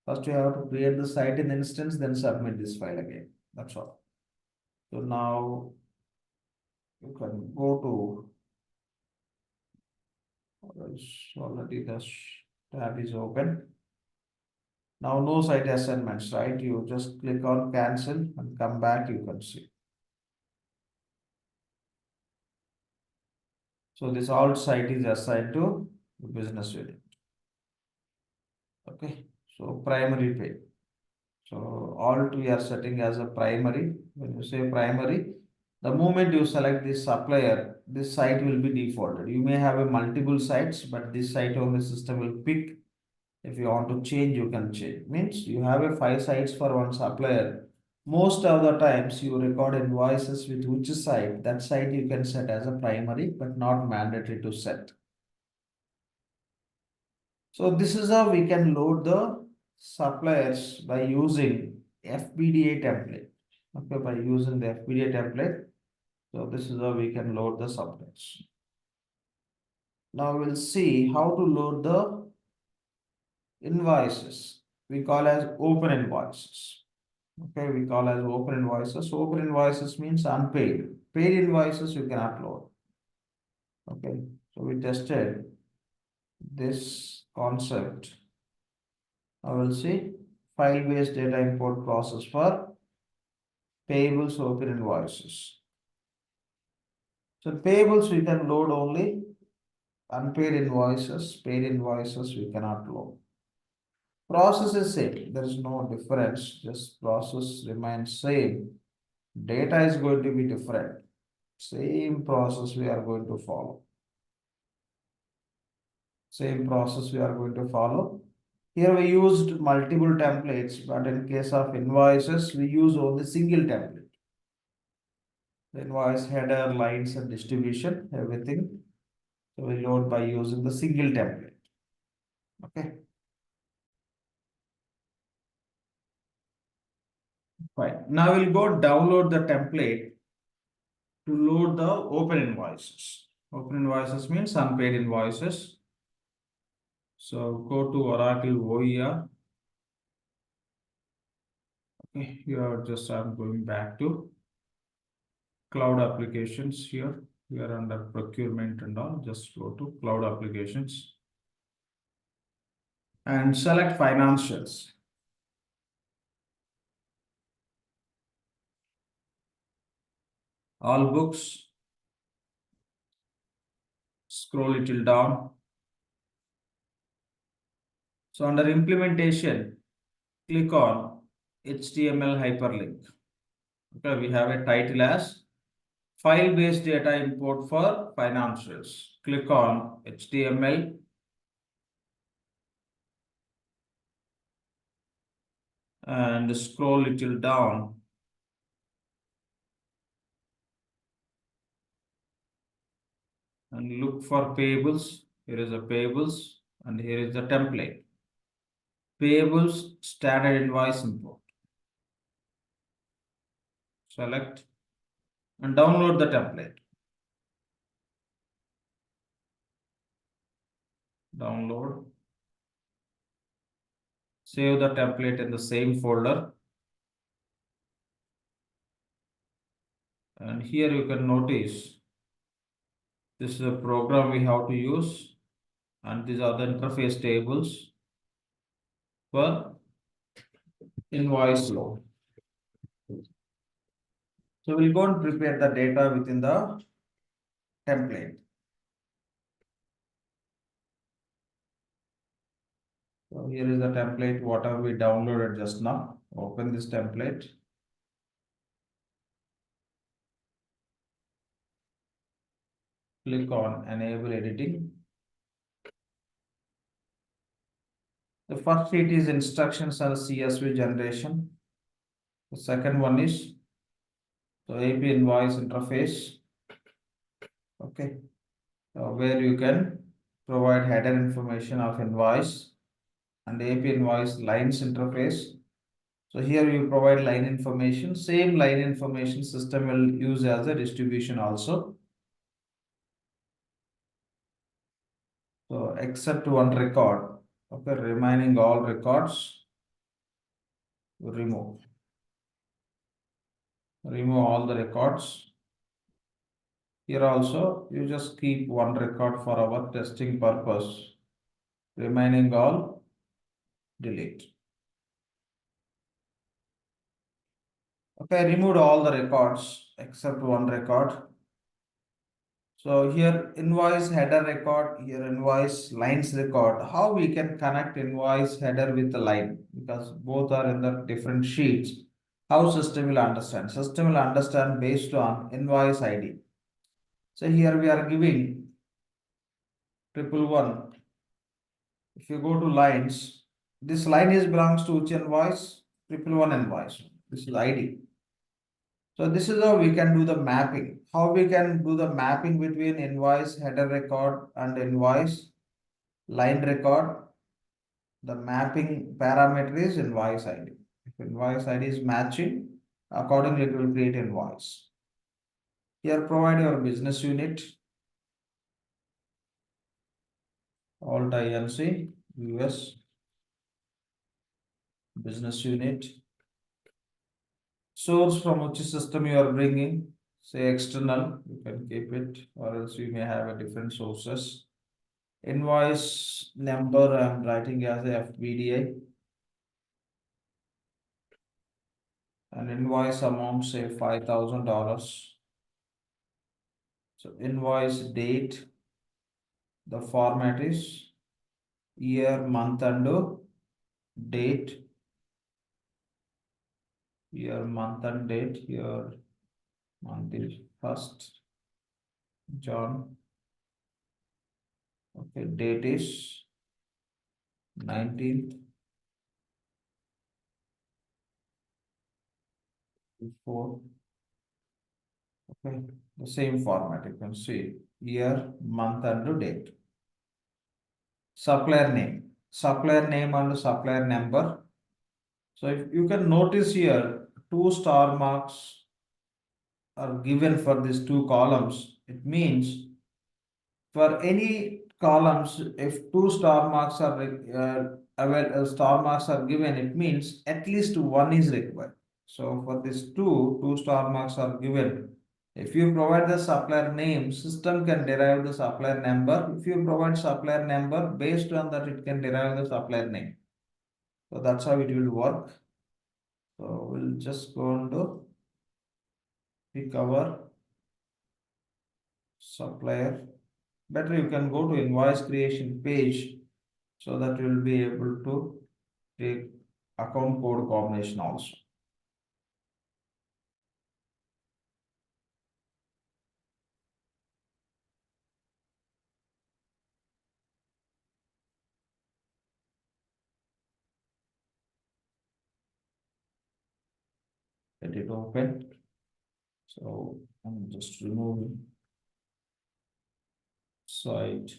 First you have to create the site in instance, then submit this file again. That's all. So now you can go to already the tab is open. Now no site assignments, right? You just click on cancel and come back, you can see. So this alt site is assigned to business unit. Okay, so primary pay. So alt we are setting as a primary. When you say primary, the moment you select this supplier, this site will be defaulted. You may have a multiple sites, but this site only system will pick. If you want to change, you can change. Means you have a 5 sites for one supplier. Most of the times you record invoices with which site, that site you can set as a primary, but not mandatory to set. So this is how we can load the suppliers by using FBDI template. Okay, by using the FBDI template. So this is how we can load the suppliers. Now we'll see how to load the invoices. We call as open invoices. Okay, we call as open invoices. Open invoices means unpaid. Paid invoices you cannot load. Okay, so we tested this concept. I will see file-based data import process for payables open invoices. So payables we can load only, unpaid invoices, paid invoices we cannot load. Process is same, there is no difference, just process remains same. Data is going to be different. Same process we are going to follow. Same process we are going to follow. Here we used multiple templates, but in case of invoices, we use only single template. The invoice header, lines, and distribution, everything. So we load by using the single template. Okay. Fine. Now we'll go download the template to load the open invoices. Open invoices means unpaid invoices. So go to Oracle OER. Okay, here just I'm going back to cloud applications here. We are under procurement and all. Just go to cloud applications and select financials. All books. Scroll little down. So under implementation, click on HTML hyperlink. Okay, we have a title as file-based data import for financials. Click on HTML. And scroll little down. And look for payables. Here is a payables and here is the template. Payables standard invoice import. Select and download the template. Download. Save the template in the same folder. And here you can notice this is a program we have to use, and these are the interface tables for invoice load. So we'll go and prepare the data within the template. So here is the template, whatever we downloaded just now. Open this template. Click on enable editing. The first sheet is instructions and CSV generation. The second one is the AP invoice interface. Okay, where you can provide header information of invoice and AP invoice lines interface. So here you provide line information. Same line information system will use as a distribution also. So except one record. Okay, remaining all records remove. Remove all the records. Here also, you just keep one record for our testing purpose. Remaining all delete. Okay, I removed all the records except one record. So here invoice header record, here invoice lines record. How we can connect invoice header with the line, because both are in the different sheets. How system will understand? System will understand based on invoice ID. So here we are giving 111. If you go to lines, this line is belongs to which invoice? 111 invoice. This is ID. So this is how we can do the mapping. How we can do the mapping between invoice header record and invoice line record. The mapping parameter is invoice ID. If invoice ID is matching, accordingly it will create invoice. Here provide your business unit. Alt INC US business unit. Source from which system you are bringing, say external, you can keep it, or else you may have a different sources. Invoice number I'm writing as a FBDI, and invoice amount say $5,000. So invoice date, the format is year, month, and date. Year, month, and date. Here month is 1st John. Okay, date is 19th. Before. Okay, the same format you can see year, month, and date. Supplier name and supplier number. So if you can notice here, two star marks are given for these two columns. It means for any columns, if two star marks are star marks are given, it means at least one is required. So for this two star marks are given. If you provide the supplier name, system can derive the supplier number. If you provide supplier number, based on that, it can derive the supplier name. So that's how it will work. So we'll just go on to pick our supplier. Better you can go to invoice creation page, so that you will be able to take account code combination also. Let it open. So I'm just removing site.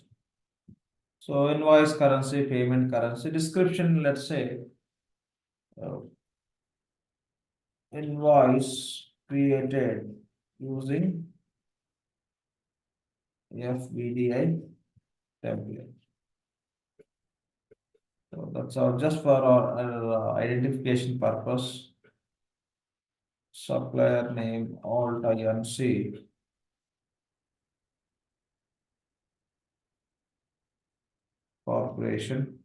So invoice currency, payment currency, description, let's say invoice created using FBDI template. So that's all just for our identification purpose. Supplier name Alt INC. Corporation.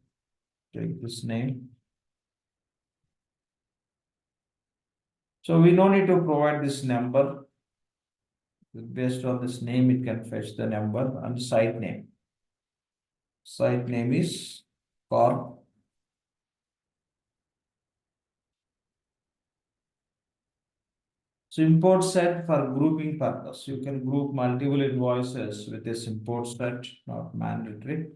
Take this name. So we no need to provide this number. Based on this name, it can fetch the number and site name. Site name is corp. So import set for grouping purpose. You can group multiple invoices with this import set, not mandatory.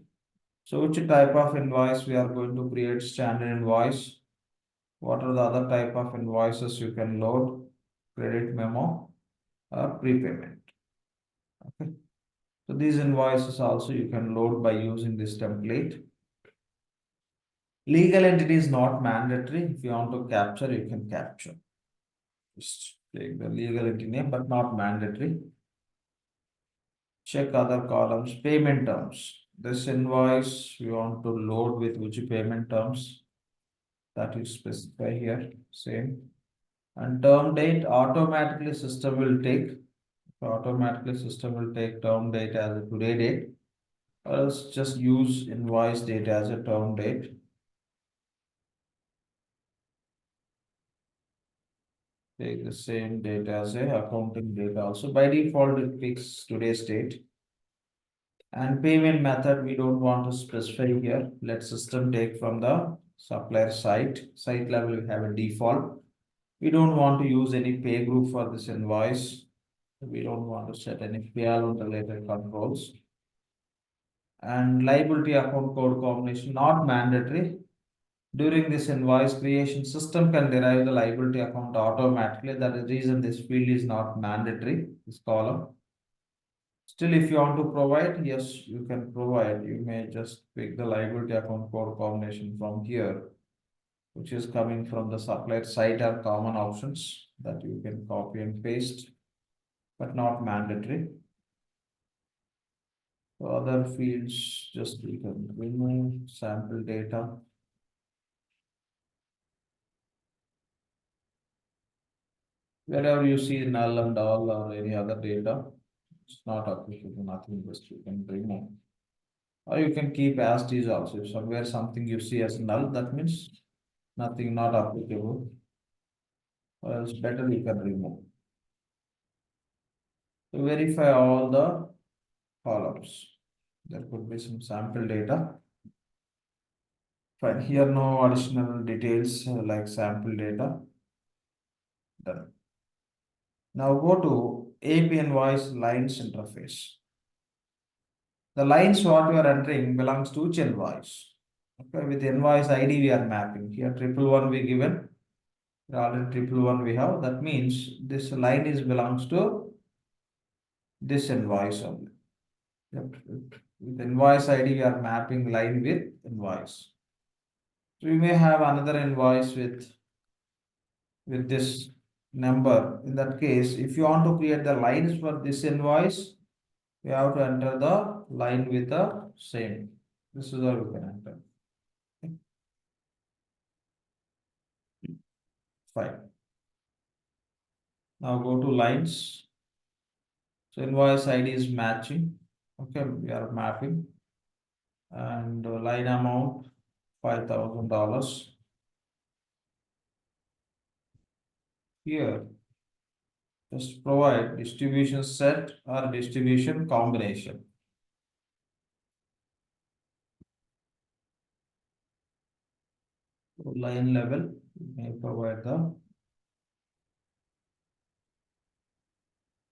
So which type of invoice we are going to create? Standard invoice. What are the other type of invoices you can load? Credit memo or prepayment. Okay. So these invoices also you can load by using this template. Legal entity is not mandatory. If you want to capture, you can capture. Just take the legal entity name, but not mandatory. Check other columns. Payment terms. This invoice you want to load with which payment terms, that you specify here. Same. And term date, automatically system will take. Automatically system will take term date as a today date. Or else just use invoice date as a term date. Take the same date as a accounting date also. By default, it picks today's date. And payment method, we don't want to specify here. Let system take from the supplier site. Site level, we have a default. We don't want to use any pay group for this invoice. We don't want to set any payroll related controls. And liability account code combination, not mandatory. During this invoice creation, system can derive the liability account automatically. That is the reason this field is not mandatory, this column. Still, if you want to provide, yes, you can provide. You may just pick the liability account code combination from here, which is coming from the supplier site or common options that you can copy and paste, but not mandatory. So other fields, just you can remove sample data. Wherever you see null and all or any other data, it's not applicable, nothing, just you can remove. Or you can keep as is also. If somewhere something you see as null, that means nothing not applicable. Or else better you can remove. To verify all the columns. There could be some sample data. Fine. Here no additional details like sample data. Done. Now go to AP invoice lines interface. The lines what we are entering belongs to each invoice. Okay, with invoice ID we are mapping. Here 111 we given. Already 111 we have. That means this line is belongs to this invoice only. Yep. With invoice ID we are mapping line with invoice. So we may have another invoice with this number. In that case, if you want to create the lines for this invoice, you have to enter the line with the same. This is how you can enter. Fine. Now go to lines. So invoice ID is matching. Okay, we are mapping. And line amount $5,000. Here, just provide distribution set or distribution combination. So line level, you may provide the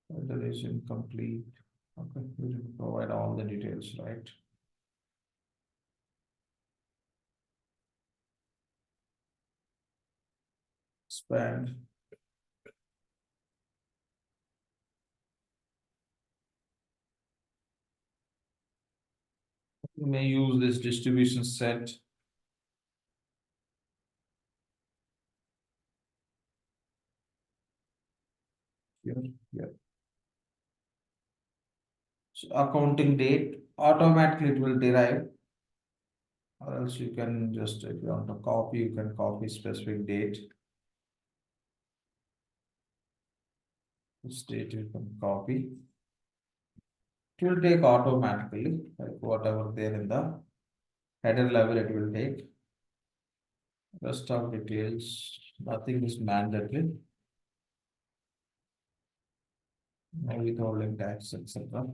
whether is incomplete. Okay, we didn't provide all the details, right? Spend. You may use this distribution set. Here. So accounting date, automatically it will derive, or else you can just, if you want to copy, you can copy specific date. This date you can copy. It will take automatically, like whatever there in the header level, it will take. Rest of details, nothing is mandatory. No withholding tax, etc.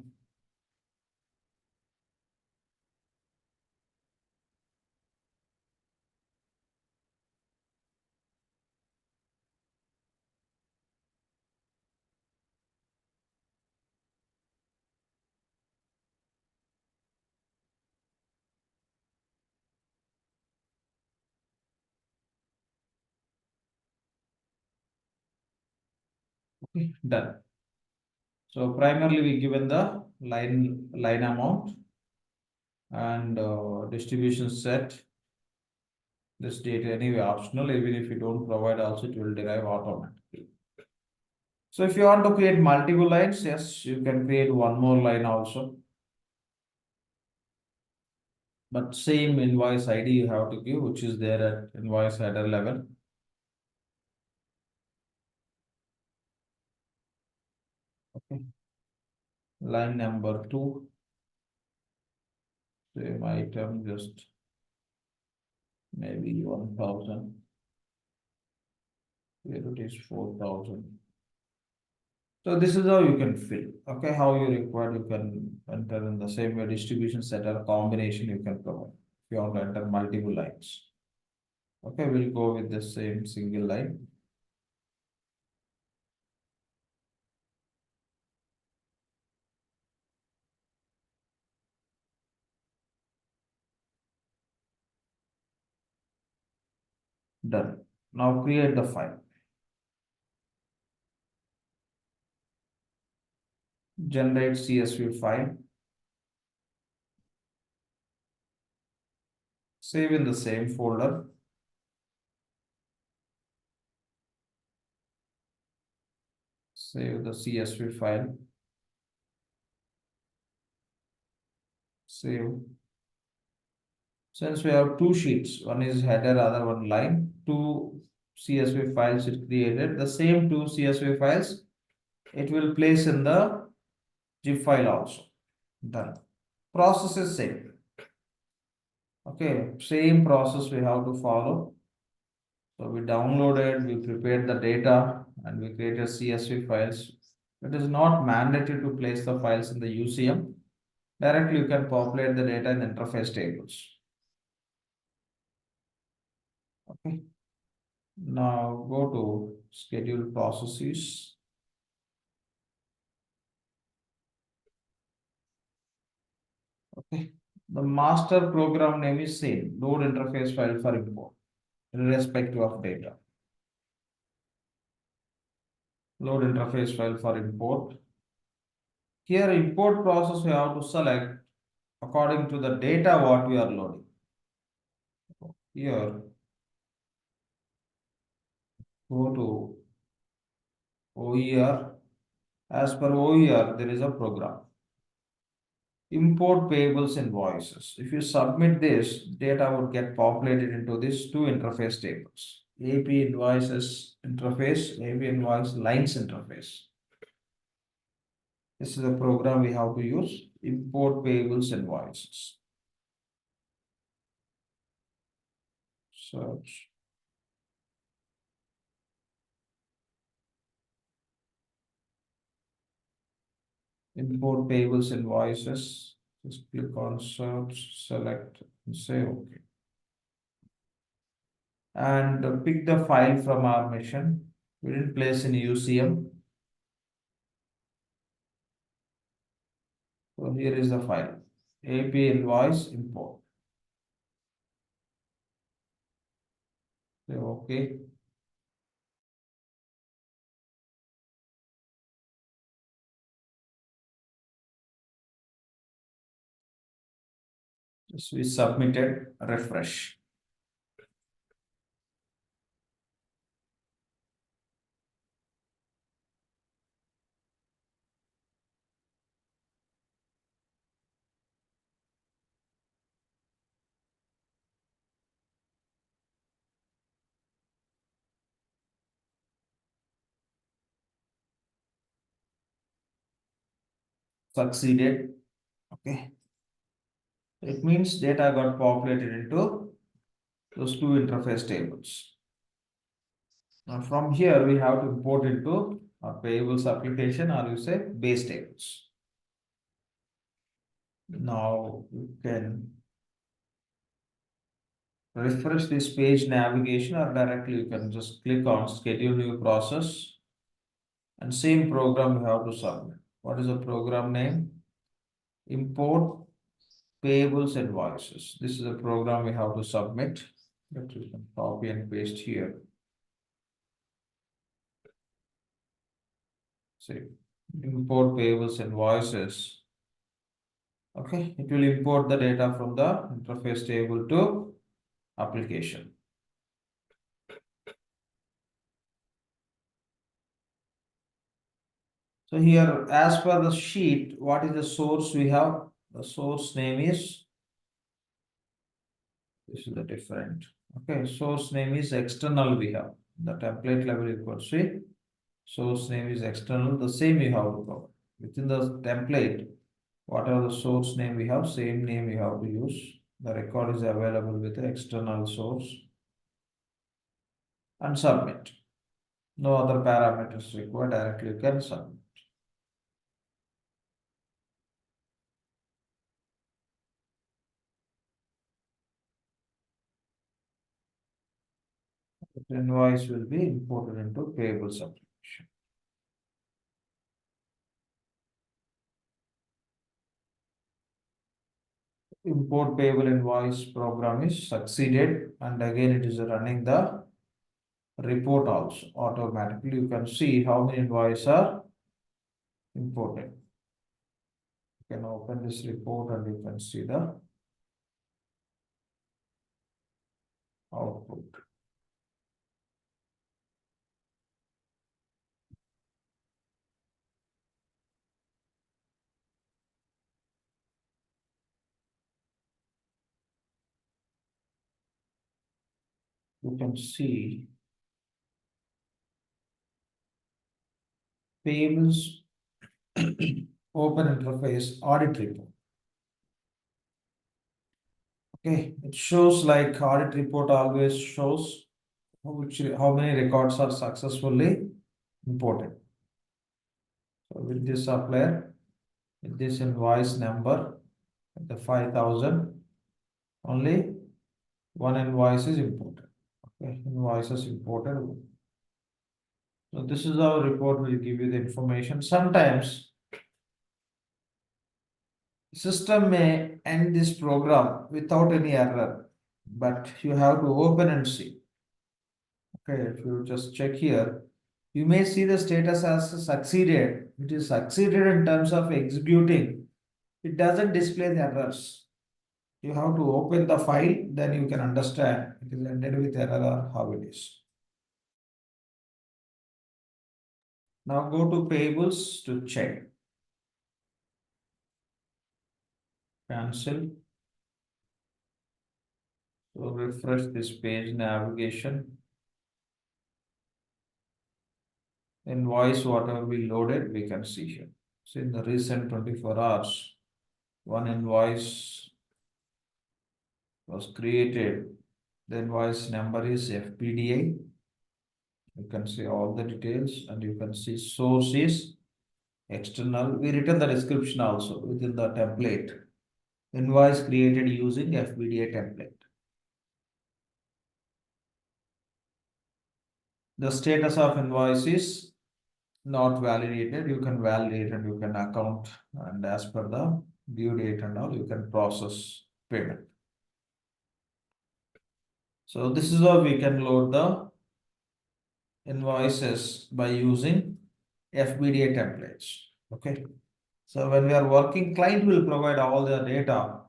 Okay, done. So primarily we given the line amount and distribution set. This data anyway optional, even if you don't provide also it will derive automatically. So if you want to create multiple lines, yes, you can create one more line also. But same invoice ID you have to give, which is there at invoice header level. Okay. Line number 2. Same item, just maybe 1,000. Here it is 4,000. So this is how you can fill. Okay, how you require, you can enter in the same way distribution setter combination you can provide. If you want to enter multiple lines. Okay, we'll go with the same single line. Done. Now create the file. Generate CSV file. Save in the same folder. Save the CSV file. Save. Since we have two sheets, one is header, other one line, two CSV files it created. The same two CSV files, it will place in the zip file also. Done. Process is same. Okay, same process we have to follow. So we downloaded, we prepared the data, and we created CSV files. It is not mandatory to place the files in the UCM. Directly you can populate the data in the interface tables. Okay. Now go to schedule processes. Okay. The master program name is same, load interface file for import, irrespective of data. Load interface file for import. Here import process we have to select according to the data what we are loading. Here go to OER. As per OER, there is a program. Import payables invoices. If you submit this, data would get populated into these two interface tables. AP invoices interface, AP invoice lines interface. This is a program we have to use. Import payables invoices. Search. Import payables invoices. Just click on search, select, and say OK. And pick the file from our machine. We didn't place in UCM. So here is the file. AP invoice import. Say OK. Just we submitted, refresh. Succeeded. Okay. It means data got populated into those two interface tables. Now from here we have to import into our payables application, or you say base tables. Now you can refresh this page navigation, or directly you can just click on schedule new process, and same program you have to submit. What is the program name? Import payables invoices. This is a program we have to submit. That you can copy and paste here. See, import payables invoices. Okay, it will import the data from the interface table to application. So here, as per the sheet, what is the source we have? The source name is, this is the different. Okay, source name is external we have. The template level you could see. Source name is external, the same you have to cover. Within the template, whatever the source name we have, same name we have to use. The record is available with the external source. And submit. No other parameters required, directly you can submit. Invoice will be imported into payables application. Import payable invoice program is succeeded, and again it is running the report also automatically. You can see how many invoices are imported. You can open this report and you can see the output. You can see payables open interface audit report. Okay, it shows like audit report always shows how many records are successfully imported. So with this supplier, with this invoice number, the 5,000, only one invoice is imported. Okay, invoices imported. So this is our report will give you the information. Sometimes system may end this program without any error, but you have to open and see. Okay, if you just check here, you may see the status as succeeded. It is succeeded in terms of executing. It doesn't display the errors. You have to open the file, then you can understand it is ended with error or how it is. Now go to payables to check. Cancel. So refresh this page navigation. Invoice, whatever we loaded, we can see here. So in the recent 24 hours, one invoice was created. The invoice number is FBDI. You can see all the details and you can see source is external. We written the description also within the template. Invoice created using FBDI template. The status of invoice is not validated. You can validate and you can account, and as per the due date and all, you can process payment. So this is how we can load the invoices by using FBDI templates. Okay. So when we are working, client will provide all the data,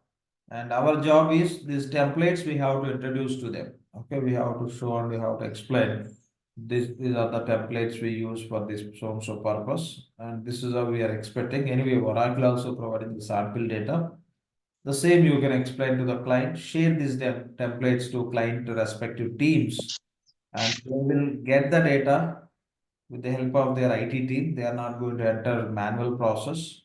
and our job is these templates we have to introduce to them. Okay, we have to show and we have to explain. These are the templates we use for this so and so purpose, and this is how we are expecting. Anyway, Oracle also providing the sample data. The same you can explain to the client. Share these templates to client respective teams, and they will get the data with the help of their IT team. They are not going to enter manual process.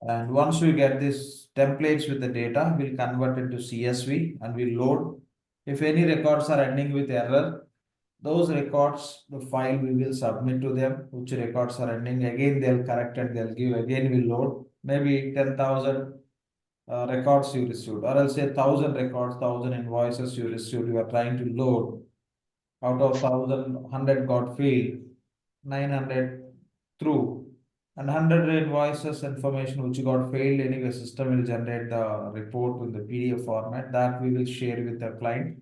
And once we get these templates with the data, we'll convert it to CSV and we'll load. If any records are ending with error, those records, the file we will submit to them, which records are ending. Again, they'll correct and they'll give, again we load. Maybe 10,000 records you received, or I'll say 1,000 records, 1,000 invoices you received, you are trying to load. Out of 1,000, 100 got failed, 900 through, and 100 invoices information which got failed. Anyway, system will generate the report in the PDF format that we will share with the client.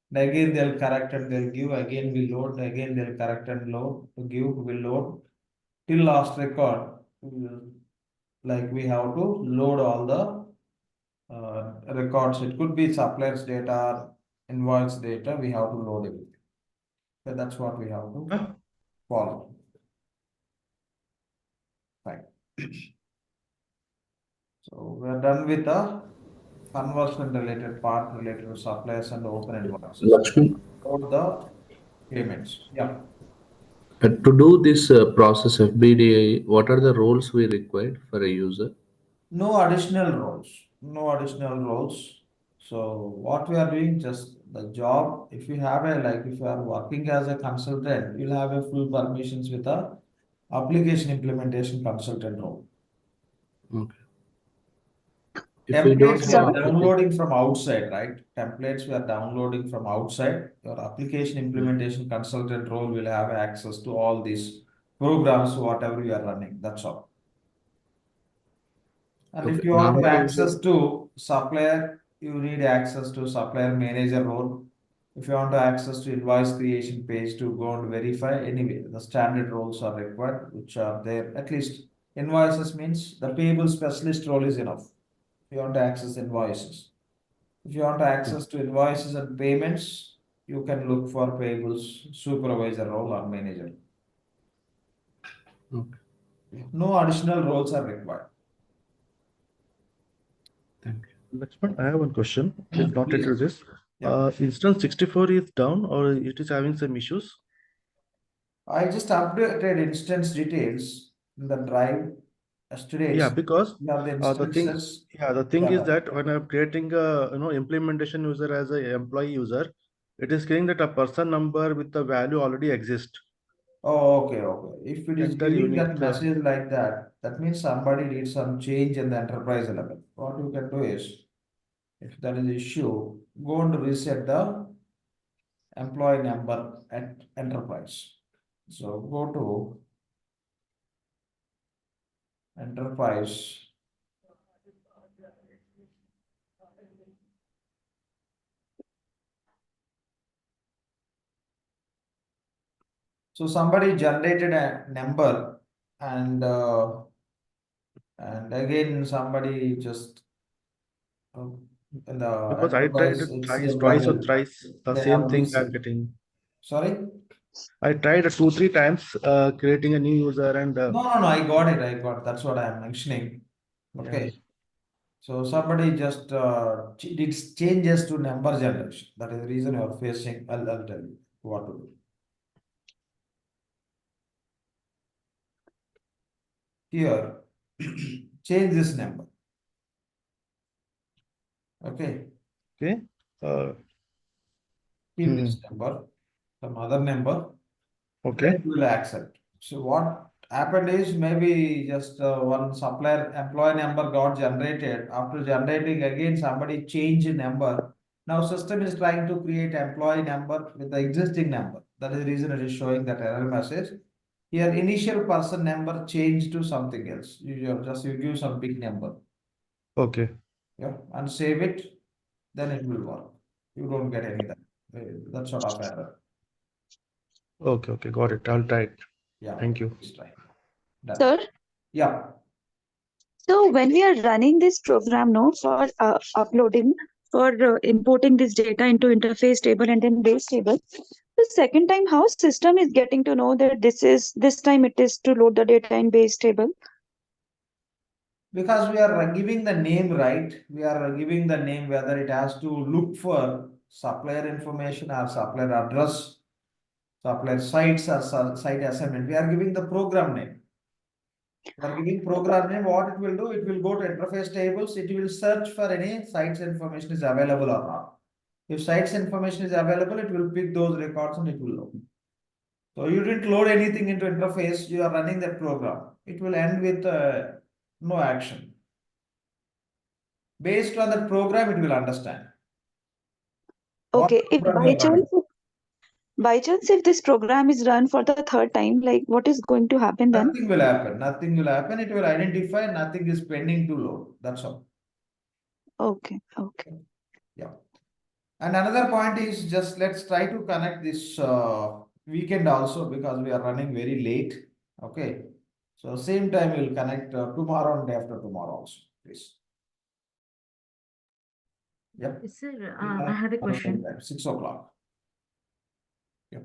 And again, they'll correct and they'll give. Again, we load. Again, they'll correct and load. Give, we load till last record. Like we have to load all the records. It could be suppliers data, invoice data. We have to load it. So that's what we have to follow. Right. So we're done with the conversion related part related to suppliers and open invoices.
Lakshmi,
About the payments. Yeah.
to do this process FBDI, what are the roles we required for a user?
No additional roles. No additional roles. So what we are doing, just the job. If you have a like, if you are working as a consultant, you'll have a full permissions with a application implementation consultant role.
Okay. If we don't
Templates we
have
are
Sorry?
application,
downloading from outside, right? Templates we are downloading from outside. Your application implementation consultant role will have access to all these programs, whatever you are running. That's all. And if
okay,
you want to
nowadays,
access to supplier, you need access to supplier manager role. If you want to access to invoice creation page to go and verify, anyway, the standard roles are required, which are there. At least invoices means the payable specialist role is enough. If you want to access invoices. If you want to access to invoices and payments, you can look for payables supervisor role or manager.
okay,
No additional roles are required.
thank you.
Lakshman, I have one question. It's not related to
Please.
this.
Yeah.
Instance 64 is down or it is having some issues?
I just updated instance details in the drive yesterday.
Yeah, because
You have the
the thing,
instances.
the thing
Yeah.
is that when I'm creating a implementation user as a employee user, it is saying that a person number with the value already exists.
Oh, okay, okay. If it is
Enter
giving that
unique.
message like that, that means somebody needs some change in the enterprise level. What you can do is, if that is issue, go and reset the employee number at enterprise. So go to enterprise. So somebody generated a number and again somebody just in the
Because I tried
enterprise
it thrice,
HCM
twice or
level,
thrice, the
they
same
have
thing I'm
reset.
getting.
Sorry?
I tried 2, 3 times creating a new user and
No, I got it. That's what I am mentioning.
yeah.
Okay. So somebody just did changes to number generation. That is the reason you are facing. I'll tell you what to do. Here, change this number. Okay.
Okay.
Keep this number, some other number, then
Okay.
it will accept. So what happened is maybe just one supplier employee number got generated. After generating again, somebody changed number. Now system is trying to create employee number with the existing number. That is the reason it is showing that error message. Here initial person number changed to something else. You give some big number.
Okay.
Yeah, and save it, then it will work. You don't get any that sort of error.
Okay. Okay. Got it. I'll try it.
Yeah.
Thank you.
Please try. Done.
Sir,
Yeah.
so when we are running this program, no, for uploading, for importing this data into interface table and then base table, the second time, how system is getting to know that this time it is to load the data in base table?
Because we are giving the name right, we are giving the name whether it has to look for supplier information or supplier address, supplier sites or site assignment. We are giving the program name. We are giving program name. What it will do, it will go to interface tables. It will search for any sites information is available or not. If sites information is available, it will pick those records and it will load. So you didn't load anything into interface. You are running that program. It will end with no action. Based on the program, it will understand. What
Okay, if
program you are running.
by chance if this program is run for the third time, like what is going to happen then?
Nothing will happen. Nothing will happen. It will identify nothing is pending to load. That's all.
Okay, okay.
Yeah. And another point is just let's try to connect this weekend also because we are running very late. Okay. So same time we'll connect tomorrow and day after tomorrow also, please. Yep.
Yes, sir.
We'll
I
connect
had a
tomorrow
question.
at 6 o'clock. Yep.